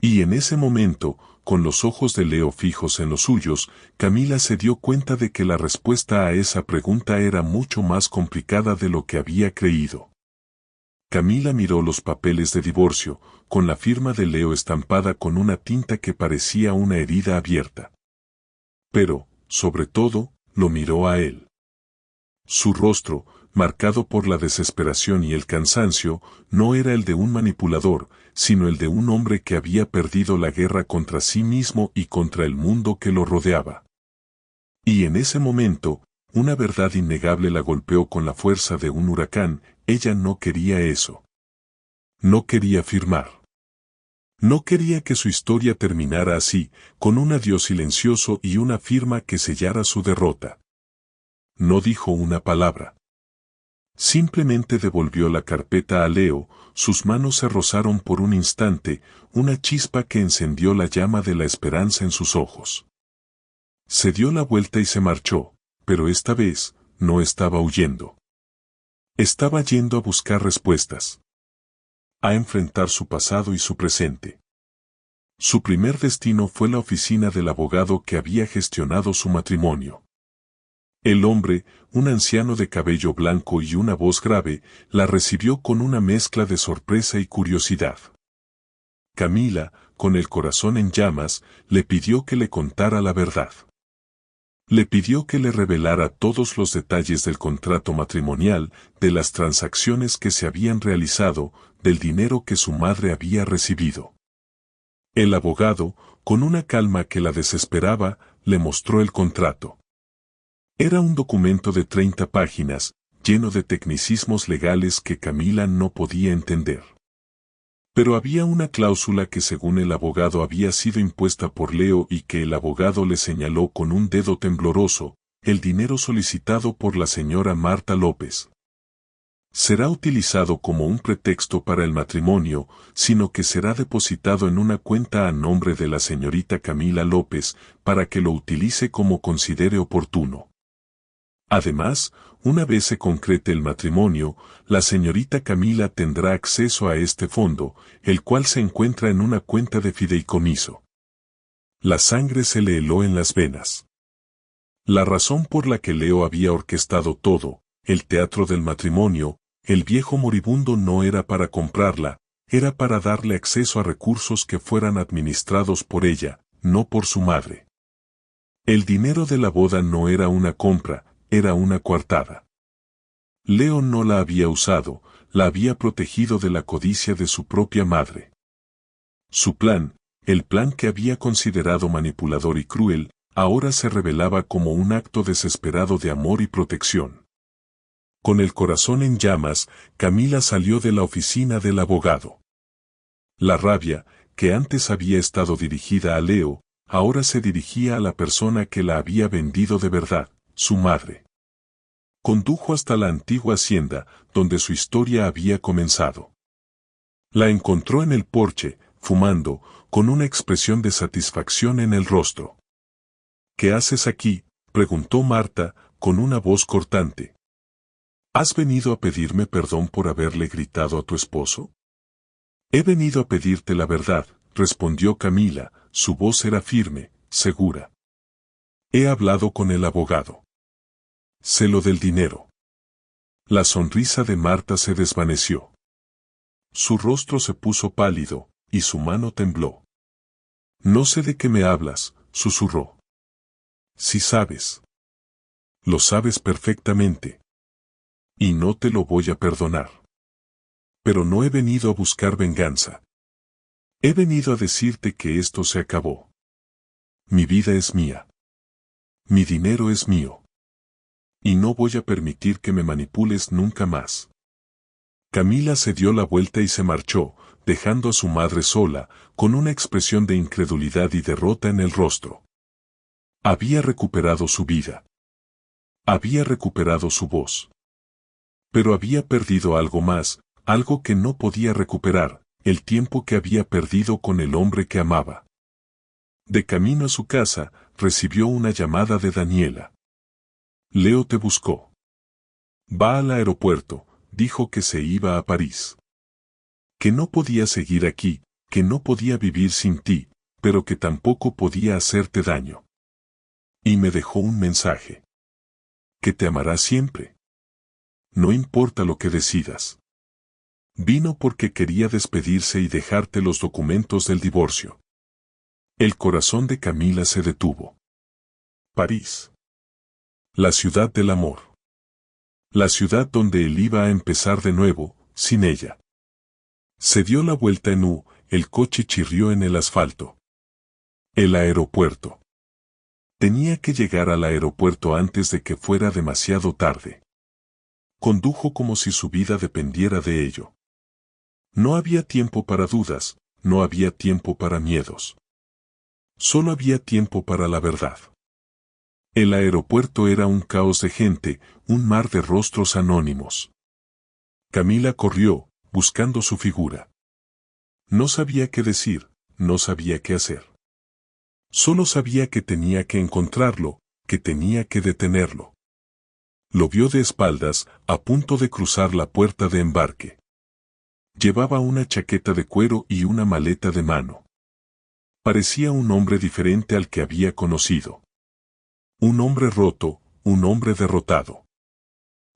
Y en ese momento, con los ojos de Leo fijos en los suyos, Camila se dio cuenta de que la respuesta a esa pregunta era mucho más complicada de lo que había creído. Camila miró los papeles de divorcio, con la firma de Leo estampada con una tinta que parecía una herida abierta. Pero, sobre todo, lo miró a él. Su rostro, marcado por la desesperación y el cansancio, no era el de un manipulador, sino el de un hombre que había perdido la guerra contra sí mismo y contra el mundo que lo rodeaba. Y en ese momento, una verdad innegable la golpeó con la fuerza de un huracán. Ella no quería eso. No quería firmar. No quería que su historia terminara así, con un adiós silencioso y una firma que sellara su derrota. No dijo una palabra. Simplemente devolvió la carpeta a Leo, sus manos se rozaron por un instante, una chispa que encendió la llama de la esperanza en sus ojos. Se dio la vuelta y se marchó, pero esta vez, no estaba huyendo. Estaba yendo a buscar respuestas. A enfrentar su pasado y su presente. Su primer destino fue la oficina del abogado que había gestionado su matrimonio. El hombre, un anciano de cabello blanco y una voz grave, la recibió con una mezcla de sorpresa y curiosidad. Camila, con el corazón en llamas, le pidió que le contara la verdad. Le pidió que le revelara todos los detalles del contrato matrimonial, de las transacciones que se habían realizado, del dinero que su madre había recibido. El abogado, con una calma que la desesperaba, le mostró el contrato. Era un documento de 30 páginas, lleno de tecnicismos legales que Camila no podía entender. Pero había una cláusula que según el abogado había sido impuesta por Leo y que el abogado le señaló con un dedo tembloroso: el dinero solicitado por la señora Marta López será utilizado como un pretexto para el matrimonio, sino que será depositado en una cuenta a nombre de la señorita Camila López, para que lo utilice como considere oportuno. Además, una vez se concrete el matrimonio, la señorita Camila tendrá acceso a este fondo, el cual se encuentra en una cuenta de fideicomiso. La sangre se le heló en las venas. La razón por la que Leo había orquestado todo, el teatro del matrimonio, el viejo moribundo, no era para comprarla, era para darle acceso a recursos que fueran administrados por ella, no por su madre. El dinero de la boda no era una compra, era una coartada. Leo no la había usado, la había protegido de la codicia de su propia madre. Su plan, el plan que había considerado manipulador y cruel, ahora se revelaba como un acto desesperado de amor y protección. Con el corazón en llamas, Camila salió de la oficina del abogado. La rabia, que antes había estado dirigida a Leo, ahora se dirigía a la persona que la había vendido de verdad, su madre. Condujo hasta la antigua hacienda, donde su historia había comenzado. La encontró en el porche, fumando, con una expresión de satisfacción en el rostro. ¿Qué haces aquí?, preguntó Marta, con una voz cortante. ¿Has venido a pedirme perdón por haberle gritado a tu esposo? He venido a pedirte la verdad, respondió Camila, su voz era firme, segura. He hablado con el abogado. Sé lo del dinero. La sonrisa de Marta se desvaneció. Su rostro se puso pálido, y su mano tembló. No sé de qué me hablas, susurró. Sí sabes. Lo sabes perfectamente. Y no te lo voy a perdonar. Pero no he venido a buscar venganza. He venido a decirte que esto se acabó. Mi vida es mía. Mi dinero es mío. Y no voy a permitir que me manipules nunca más. Camila se dio la vuelta y se marchó, dejando a su madre sola, con una expresión de incredulidad y derrota en el rostro. Había recuperado su vida. Había recuperado su voz. Pero había perdido algo más, algo que no podía recuperar, el tiempo que había perdido con el hombre que amaba. De camino a su casa, recibió una llamada de Daniela. Leo te buscó. Va al aeropuerto, dijo que se iba a París. Que no podía seguir aquí, que no podía vivir sin ti, pero que tampoco podía hacerte daño. Y me dejó un mensaje. Que te amará siempre. No importa lo que decidas. Vino porque quería despedirse y dejarte los documentos del divorcio. El corazón de Camila se detuvo. París. La ciudad del amor. La ciudad donde él iba a empezar de nuevo, sin ella. Se dio la vuelta en U, el coche chirrió en el asfalto. El aeropuerto. Tenía que llegar al aeropuerto antes de que fuera demasiado tarde. Condujo como si su vida dependiera de ello. No había tiempo para dudas, no había tiempo para miedos. Solo había tiempo para la verdad. El aeropuerto era un caos de gente, un mar de rostros anónimos. Camila corrió, buscando su figura. No sabía qué decir, no sabía qué hacer. Solo sabía que tenía que encontrarlo, que tenía que detenerlo. Lo vio de espaldas, a punto de cruzar la puerta de embarque. Llevaba una chaqueta de cuero y una maleta de mano. Parecía un hombre diferente al que había conocido. Un hombre roto, un hombre derrotado.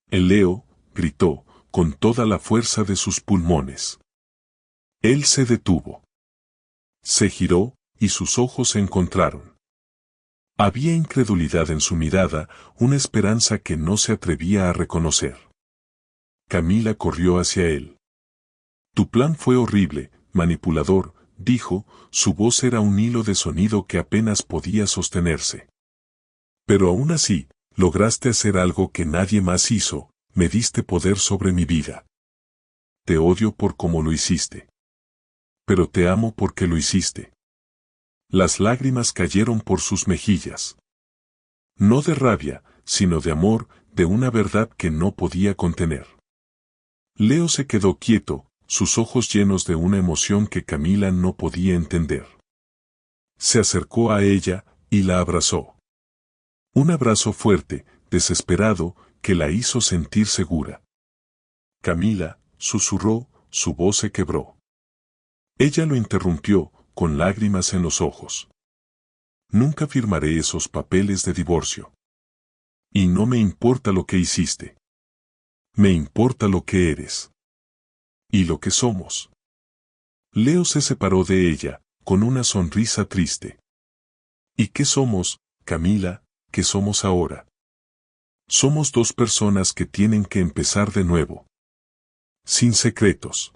El Leo, gritó, con toda la fuerza de sus pulmones. Él se detuvo. Se giró, y sus ojos se encontraron. Había incredulidad en su mirada, una esperanza que no se atrevía a reconocer. Camila corrió hacia él. Tu plan fue horrible, manipulador, dijo, su voz era un hilo de sonido que apenas podía sostenerse. Pero aún así, lograste hacer algo que nadie más hizo, me diste poder sobre mi vida. Te odio por cómo lo hiciste. Pero te amo porque lo hiciste. Las lágrimas cayeron por sus mejillas. No de rabia, sino de amor, de una verdad que no podía contener. Leo se quedó quieto, sus ojos llenos de una emoción que Camila no podía entender. Se acercó a ella, y la abrazó. Un abrazo fuerte, desesperado, que la hizo sentir segura. Camila, susurró, su voz se quebró. Ella lo interrumpió, con lágrimas en los ojos. Nunca firmaré esos papeles de divorcio. Y no me importa lo que hiciste. Me importa lo que eres. Y lo que somos. Leo se separó de ella, con una sonrisa triste. ¿Y qué somos, Camila, qué somos ahora? Somos dos personas que tienen que empezar de nuevo. Sin secretos.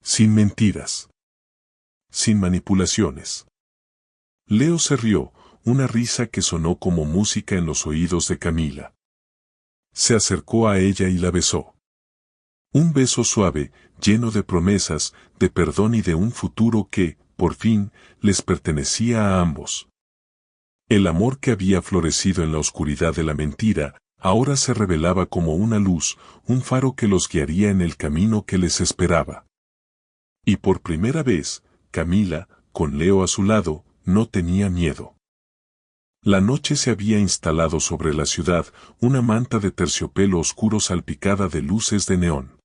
Sin mentiras. Sin manipulaciones. Leo se rió, una risa que sonó como música en los oídos de Camila. Se acercó a ella y la besó. Un beso suave, lleno de promesas, de perdón y de un futuro que, por fin, les pertenecía a ambos. El amor que había florecido en la oscuridad de la mentira, ahora se revelaba como una luz, un faro que los guiaría en el camino que les esperaba. Y por primera vez, Camila, con Leo a su lado, no tenía miedo. La noche se había instalado sobre la ciudad, una manta de terciopelo oscuro salpicada de luces de neón.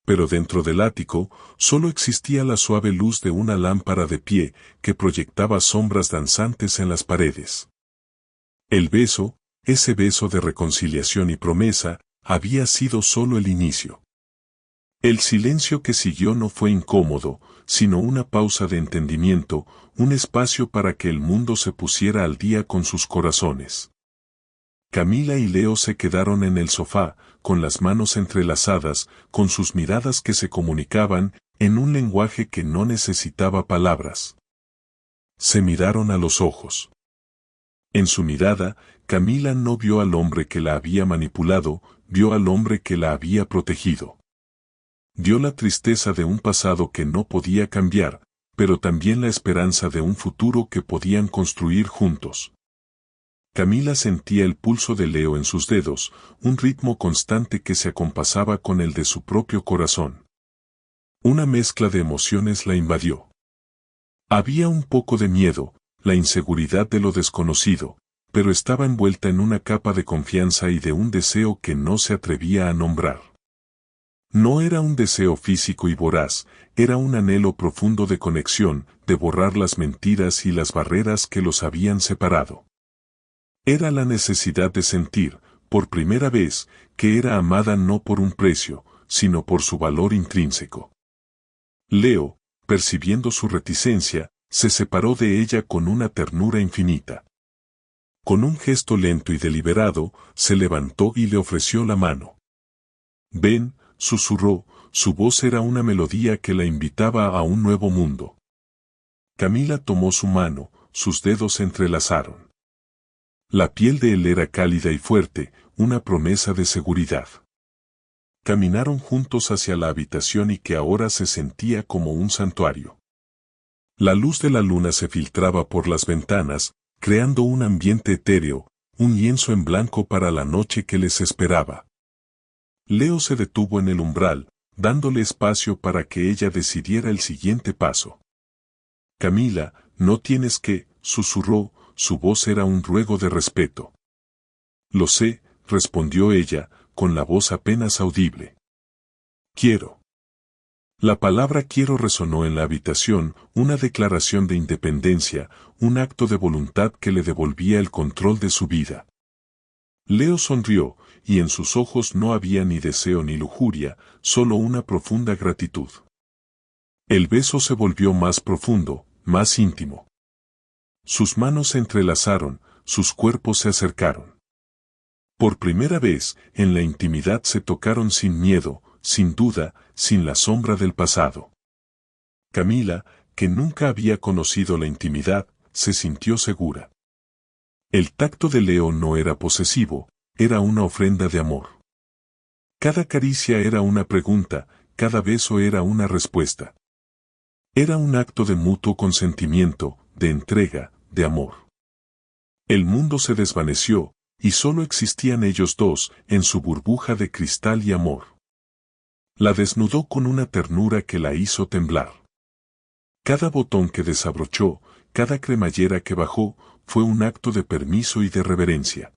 Pero dentro del ático, solo existía la suave luz de una lámpara de pie, que proyectaba sombras danzantes en las paredes. El beso, ese beso de reconciliación y promesa, había sido solo el inicio. El silencio que siguió no fue incómodo, sino una pausa de entendimiento, un espacio para que el mundo se pusiera al día con sus corazones. Camila y Leo se quedaron en el sofá, con las manos entrelazadas, con sus miradas que se comunicaban, en un lenguaje que no necesitaba palabras. Se miraron a los ojos. En su mirada, Camila no vio al hombre que la había manipulado, vio al hombre que la había protegido. Vio la tristeza de un pasado que no podía cambiar, pero también la esperanza de un futuro que podían construir juntos. Camila sentía el pulso de Leo en sus dedos, un ritmo constante que se acompasaba con el de su propio corazón. Una mezcla de emociones la invadió. Había un poco de miedo, la inseguridad de lo desconocido, pero estaba envuelta en una capa de confianza y de un deseo que no se atrevía a nombrar. No era un deseo físico y voraz, era un anhelo profundo de conexión, de borrar las mentiras y las barreras que los habían separado. Era la necesidad de sentir, por primera vez, que era amada no por un precio, sino por su valor intrínseco. Leo, percibiendo su reticencia, se separó de ella con una ternura infinita. Con un gesto lento y deliberado, se levantó y le ofreció la mano. «Ven», susurró, su voz era una melodía que la invitaba a un nuevo mundo. Camila tomó su mano, sus dedos se entrelazaron. La piel de él era cálida y fuerte, una promesa de seguridad. Caminaron juntos hacia la habitación y que ahora se sentía como un santuario. La luz de la luna se filtraba por las ventanas, creando un ambiente etéreo, un lienzo en blanco para la noche que les esperaba. Leo se detuvo en el umbral, dándole espacio para que ella decidiera el siguiente paso. «Camila, no tienes que», susurró, su voz era un ruego de respeto. «Lo sé», respondió ella, con la voz apenas audible. «Quiero». La palabra quiero resonó en la habitación, una declaración de independencia, un acto de voluntad que le devolvía el control de su vida. Leo sonrió, y en sus ojos no había ni deseo ni lujuria, solo una profunda gratitud. El beso se volvió más profundo, más íntimo. Sus manos se entrelazaron, sus cuerpos se acercaron. Por primera vez, en la intimidad se tocaron sin miedo, sin duda, sin la sombra del pasado. Camila, que nunca había conocido la intimidad, se sintió segura. El tacto de Leo no era posesivo, era una ofrenda de amor. Cada caricia era una pregunta, cada beso era una respuesta. Era un acto de mutuo consentimiento, de entrega, de amor. El mundo se desvaneció, y solo existían ellos dos, en su burbuja de cristal y amor. La desnudó con una ternura que la hizo temblar. Cada botón que desabrochó, cada cremallera que bajó, fue un acto de permiso y de reverencia.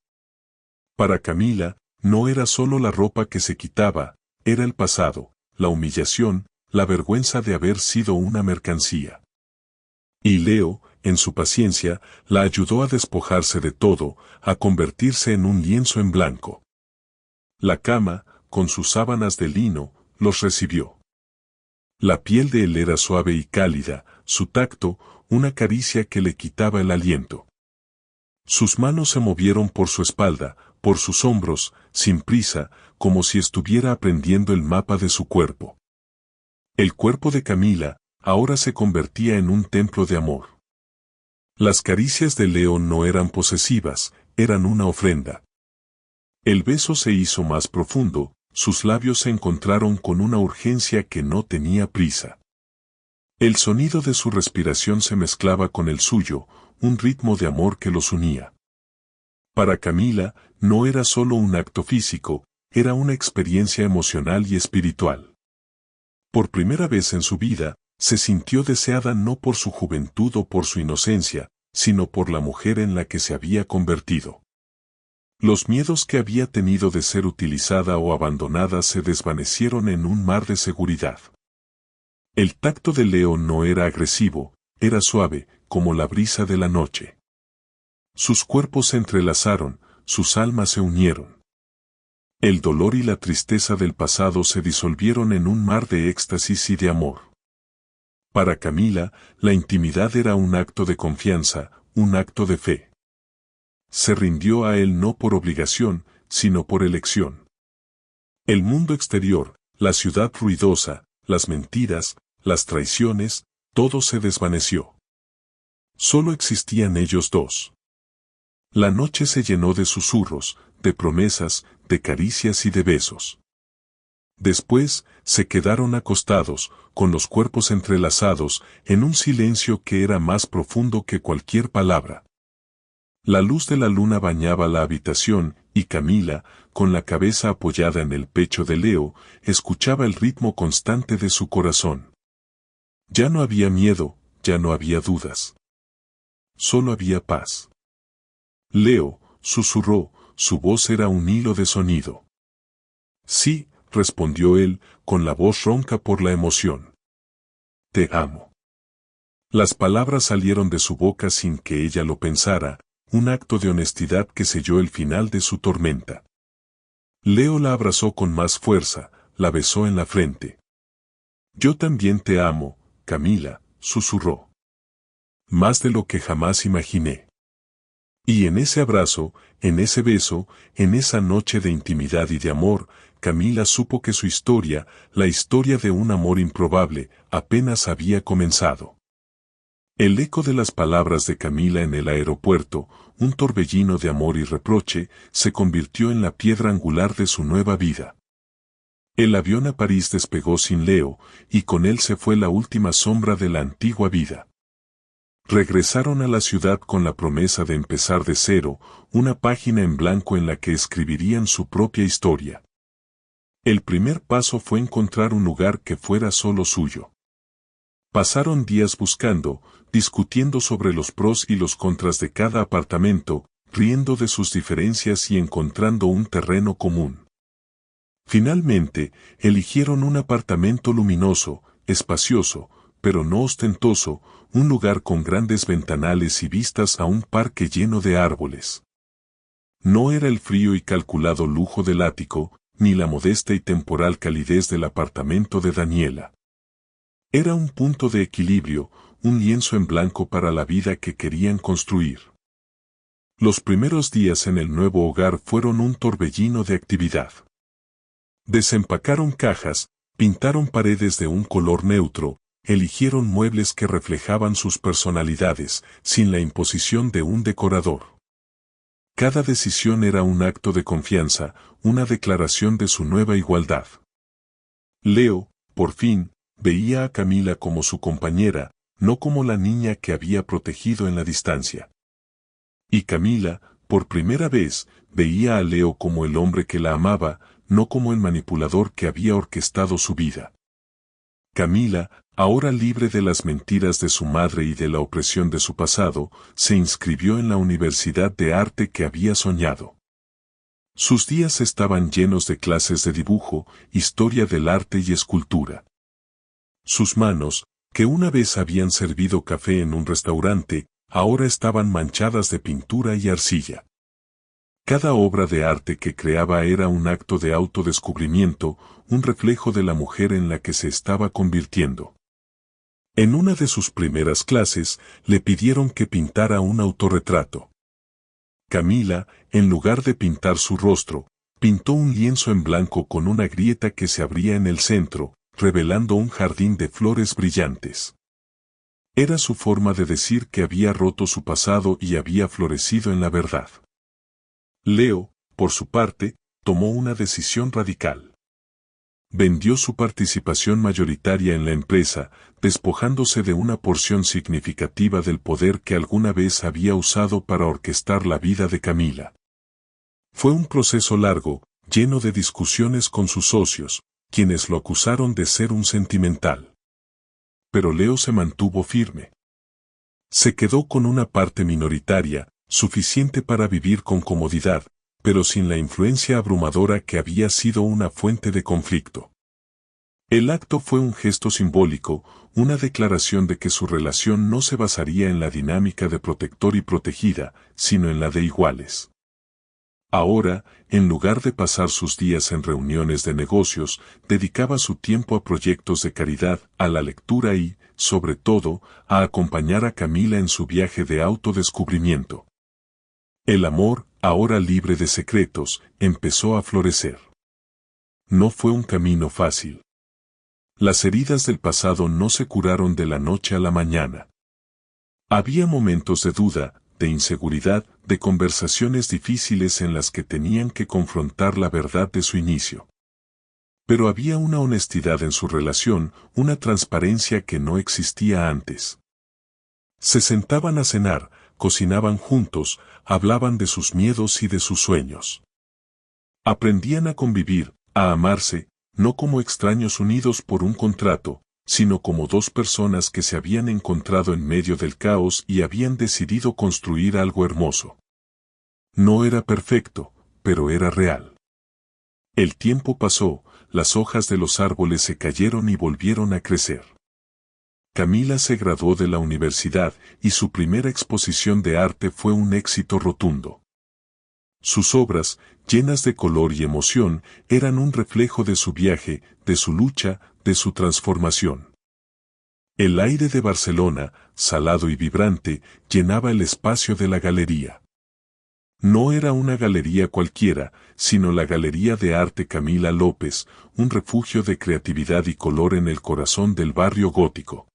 Para Camila, no era solo la ropa que se quitaba, era el pasado, la humillación, la vergüenza de haber sido una mercancía. Y Leo, en su paciencia, la ayudó a despojarse de todo, a convertirse en un lienzo en blanco. La cama, con sus sábanas de lino, los recibió. La piel de él era suave y cálida, su tacto, una caricia que le quitaba el aliento. Sus manos se movieron por su espalda, por sus hombros, sin prisa, como si estuviera aprendiendo el mapa de su cuerpo. El cuerpo de Camila, ahora se convertía en un templo de amor. Las caricias de Leo no eran posesivas, eran una ofrenda. El beso se hizo más profundo, sus labios se encontraron con una urgencia que no tenía prisa. El sonido de su respiración se mezclaba con el suyo, un ritmo de amor que los unía. Para Camila, no era solo un acto físico, era una experiencia emocional y espiritual. Por primera vez en su vida, se sintió deseada no por su juventud o por su inocencia, sino por la mujer en la que se había convertido. Los miedos que había tenido de ser utilizada o abandonada se desvanecieron en un mar de seguridad. El tacto de Leo no era agresivo, era suave, como la brisa de la noche. Sus cuerpos se entrelazaron, sus almas se unieron. El dolor y la tristeza del pasado se disolvieron en un mar de éxtasis y de amor. Para Camila, la intimidad era un acto de confianza, un acto de fe. Se rindió a él no por obligación, sino por elección. El mundo exterior, la ciudad ruidosa, las mentiras, las traiciones, todo se desvaneció. Solo existían ellos dos. La noche se llenó de susurros, de promesas, de caricias y de besos. Después, se quedaron acostados, con los cuerpos entrelazados, en un silencio que era más profundo que cualquier palabra. La luz de la luna bañaba la habitación, y Camila, con la cabeza apoyada en el pecho de Leo, escuchaba el ritmo constante de su corazón. Ya no había miedo, ya no había dudas. Solo había paz. Leo, susurró, su voz era un hilo de sonido. Sí, respondió él, con la voz ronca por la emoción. Te amo. Las palabras salieron de su boca sin que ella lo pensara, un acto de honestidad que selló el final de su tormenta. Leo la abrazó con más fuerza, la besó en la frente. Yo también te amo, Camila, susurró. Más de lo que jamás imaginé. Y en ese abrazo, en ese beso, en esa noche de intimidad y de amor, Camila supo que su historia, la historia de un amor improbable, apenas había comenzado. El eco de las palabras de Camila en el aeropuerto, un torbellino de amor y reproche, se convirtió en la piedra angular de su nueva vida. El avión a París despegó sin Leo, y con él se fue la última sombra de la antigua vida. Regresaron a la ciudad con la promesa de empezar de cero, una página en blanco en la que escribirían su propia historia. El primer paso fue encontrar un lugar que fuera solo suyo. Pasaron días buscando, discutiendo sobre los pros y los contras de cada apartamento, riendo de sus diferencias y encontrando un terreno común. Finalmente, eligieron un apartamento luminoso, espacioso, pero no ostentoso, un lugar con grandes ventanales y vistas a un parque lleno de árboles. No era el frío y calculado lujo del ático, ni la modesta y temporal calidez del apartamento de Daniela. Era un punto de equilibrio, un lienzo en blanco para la vida que querían construir. Los primeros días en el nuevo hogar fueron un torbellino de actividad. Desempacaron cajas, pintaron paredes de un color neutro, eligieron muebles que reflejaban sus personalidades, sin la imposición de un decorador. Cada decisión era un acto de confianza, una declaración de su nueva igualdad. Leo, por fin, veía a Camila como su compañera, no como la niña que había protegido en la distancia. Y Camila, por primera vez, veía a Leo como el hombre que la amaba, no como el manipulador que había orquestado su vida. Camila, ahora libre de las mentiras de su madre y de la opresión de su pasado, se inscribió en la universidad de arte que había soñado. Sus días estaban llenos de clases de dibujo, historia del arte y escultura. Sus manos, que una vez habían servido café en un restaurante, ahora estaban manchadas de pintura y arcilla. Cada obra de arte que creaba era un acto de autodescubrimiento, un reflejo de la mujer en la que se estaba convirtiendo. En una de sus primeras clases, le pidieron que pintara un autorretrato. Camila, en lugar de pintar su rostro, pintó un lienzo en blanco con una grieta que se abría en el centro, revelando un jardín de flores brillantes. Era su forma de decir que había roto su pasado y había florecido en la verdad. Leo, por su parte, tomó una decisión radical. Vendió su participación mayoritaria en la empresa, despojándose de una porción significativa del poder que alguna vez había usado para orquestar la vida de Camila. Fue un proceso largo, lleno de discusiones con sus socios, quienes lo acusaron de ser un sentimental. Pero Leo se mantuvo firme. Se quedó con una parte minoritaria, suficiente para vivir con comodidad, pero sin la influencia abrumadora que había sido una fuente de conflicto. El acto fue un gesto simbólico, una declaración de que su relación no se basaría en la dinámica de protector y protegida, sino en la de iguales. Ahora, en lugar de pasar sus días en reuniones de negocios, dedicaba su tiempo a proyectos de caridad, a la lectura y, sobre todo, a acompañar a Camila en su viaje de autodescubrimiento. El amor, ahora libre de secretos, empezó a florecer. No fue un camino fácil. Las heridas del pasado no se curaron de la noche a la mañana. Había momentos de duda, de inseguridad, de conversaciones difíciles en las que tenían que confrontar la verdad de su inicio. Pero había una honestidad en su relación, una transparencia que no existía antes. Se sentaban a cenar, cocinaban juntos, hablaban de sus miedos y de sus sueños. Aprendían a convivir, a amarse, no como extraños unidos por un contrato, sino como dos personas que se habían encontrado en medio del caos y habían decidido construir algo hermoso. No era perfecto, pero era real. El tiempo pasó, las hojas de los árboles se cayeron y volvieron a crecer. Camila se graduó de la universidad y su primera exposición de arte fue un éxito rotundo. Sus obras, llenas de color y emoción, eran un reflejo de su viaje, de su lucha, de su transformación. El aire de Barcelona, salado y vibrante, llenaba el espacio de la galería. No era una galería cualquiera, sino la Galería de Arte Camila López, un refugio de creatividad y color en el corazón del barrio gótico.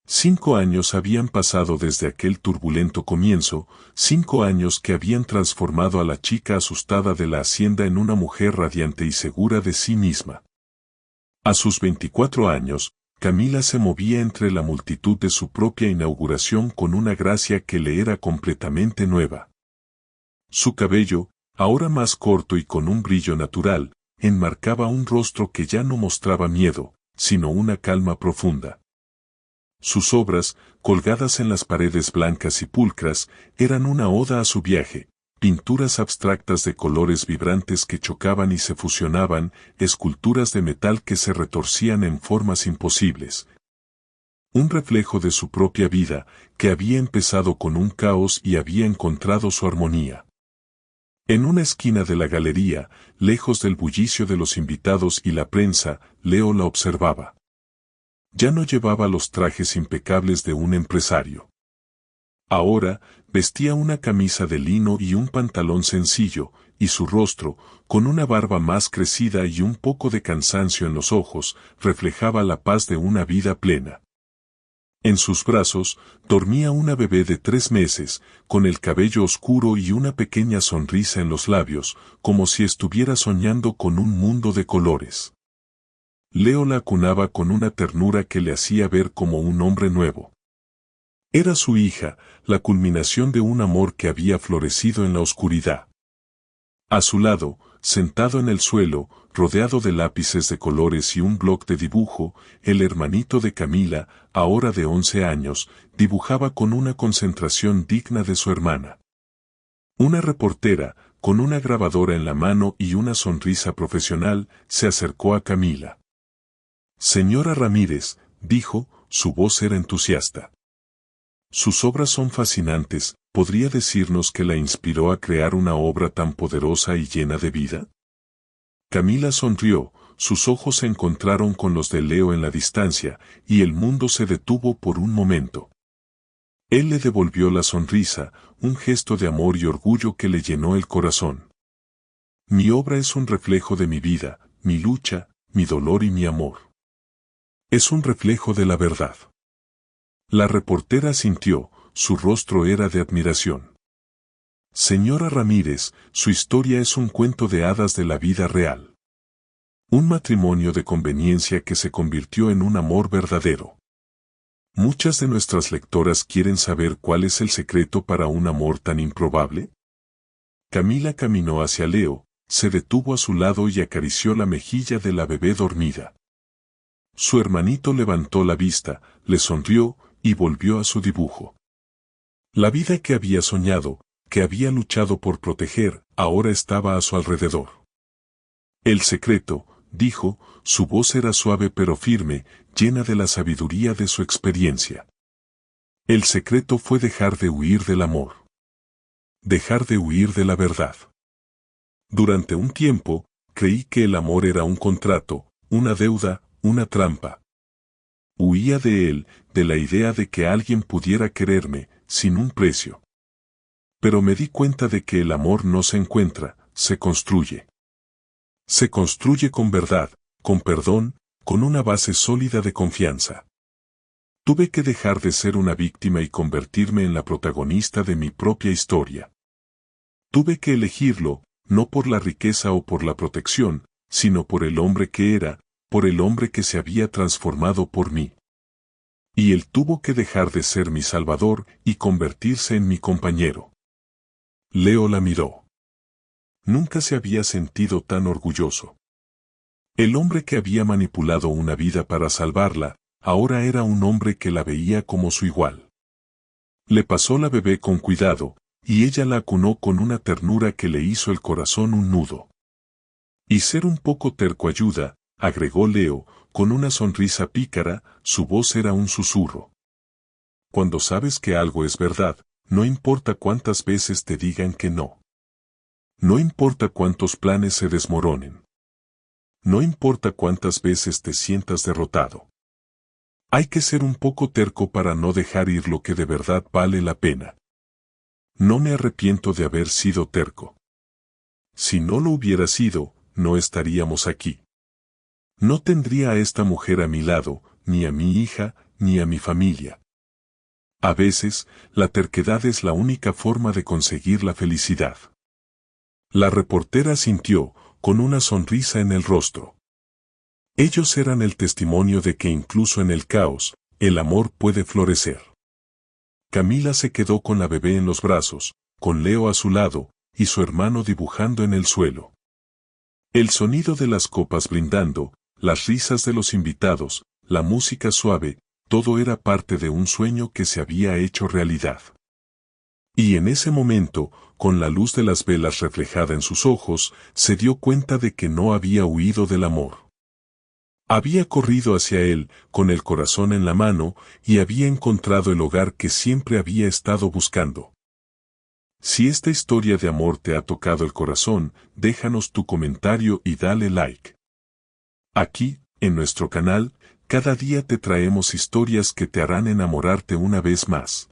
5 años habían pasado desde aquel turbulento comienzo, 5 años que habían transformado a la chica asustada de la hacienda en una mujer radiante y segura de sí misma. A sus 24 años, Camila se movía entre la multitud de su propia inauguración con una gracia que le era completamente nueva. Su cabello, ahora más corto y con un brillo natural, enmarcaba un rostro que ya no mostraba miedo, sino una calma profunda. Sus obras, colgadas en las paredes blancas y pulcras, eran una oda a su viaje, pinturas abstractas de colores vibrantes que chocaban y se fusionaban, esculturas de metal que se retorcían en formas imposibles. Un reflejo de su propia vida, que había empezado con un caos y había encontrado su armonía. En una esquina de la galería, lejos del bullicio de los invitados y la prensa, Leo la observaba. Ya no llevaba los trajes impecables de un empresario. Ahora, vestía una camisa de lino y un pantalón sencillo, y su rostro, con una barba más crecida y un poco de cansancio en los ojos, reflejaba la paz de una vida plena. En sus brazos, dormía una bebé de 3 meses, con el cabello oscuro y una pequeña sonrisa en los labios, como si estuviera soñando con un mundo de colores. Leo la acunaba con una ternura que le hacía ver como un hombre nuevo. Era su hija, la culminación de un amor que había florecido en la oscuridad. A su lado, sentado en el suelo, rodeado de lápices de colores y un bloc de dibujo, el hermanito de Camila, ahora de 11 años, dibujaba con una concentración digna de su hermana. Una reportera, con una grabadora en la mano y una sonrisa profesional, se acercó a Camila. «Señora Ramírez», dijo, su voz era entusiasta. «Sus obras son fascinantes, ¿podría decirnos qué la inspiró a crear una obra tan poderosa y llena de vida?» Camila sonrió, sus ojos se encontraron con los de Leo en la distancia, y el mundo se detuvo por un momento. Él le devolvió la sonrisa, un gesto de amor y orgullo que le llenó el corazón. «Mi obra es un reflejo de mi vida, mi lucha, mi dolor y mi amor. Es un reflejo de la verdad». La reportera sintió, su rostro era de admiración. «Señora Ramírez, su historia es un cuento de hadas de la vida real. Un matrimonio de conveniencia que se convirtió en un amor verdadero. Muchas de nuestras lectoras quieren saber cuál es el secreto para un amor tan improbable». Camila caminó hacia Leo, se detuvo a su lado y acarició la mejilla de la bebé dormida. Su hermanito levantó la vista, le sonrió y volvió a su dibujo. La vida que había soñado, que había luchado por proteger, ahora estaba a su alrededor. «El secreto», dijo, su voz era suave pero firme, llena de la sabiduría de su experiencia. «El secreto fue dejar de huir del amor. Dejar de huir de la verdad. Durante un tiempo, creí que el amor era un contrato, una deuda, una trampa. Huía de él, de la idea de que alguien pudiera quererme, sin un precio. Pero me di cuenta de que el amor no se encuentra, se construye. Se construye con verdad, con perdón, con una base sólida de confianza. Tuve que dejar de ser una víctima y convertirme en la protagonista de mi propia historia. Tuve que elegirlo, no por la riqueza o por la protección, sino por el hombre que era, por el hombre que se había transformado por mí. Y él tuvo que dejar de ser mi salvador y convertirse en mi compañero. Leo la miró. Nunca se había sentido tan orgulloso. El hombre que había manipulado una vida para salvarla, ahora era un hombre que la veía como su igual. Le pasó la bebé con cuidado, y ella la acunó con una ternura que le hizo el corazón un nudo. Y ser un poco terco ayuda, agregó Leo, con una sonrisa pícara, su voz era un susurro. Cuando sabes que algo es verdad, no importa cuántas veces te digan que no. No importa cuántos planes se desmoronen. No importa cuántas veces te sientas derrotado. Hay que ser un poco terco para no dejar ir lo que de verdad vale la pena. No me arrepiento de haber sido terco. Si no lo hubiera sido, no estaríamos aquí. No tendría a esta mujer a mi lado, ni a mi hija, ni a mi familia. A veces, la terquedad es la única forma de conseguir la felicidad. La reportera asintió, con una sonrisa en el rostro. Ellos eran el testimonio de que incluso en el caos, el amor puede florecer. Camila se quedó con la bebé en los brazos, con Leo a su lado, y su hermano dibujando en el suelo. El sonido de las copas brindando, las risas de los invitados, la música suave, todo era parte de un sueño que se había hecho realidad. Y en ese momento, con la luz de las velas reflejada en sus ojos, se dio cuenta de que no había huido del amor. Había corrido hacia él, con el corazón en la mano, y había encontrado el hogar que siempre había estado buscando. Si esta historia de amor te ha tocado el corazón, déjanos tu comentario y dale like. Aquí, en nuestro canal, cada día te traemos historias que te harán enamorarte una vez más.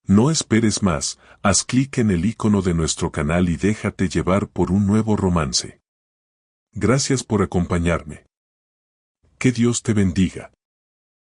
No esperes más, haz clic en el icono de nuestro canal y déjate llevar por un nuevo romance. Gracias por acompañarme. Que Dios te bendiga.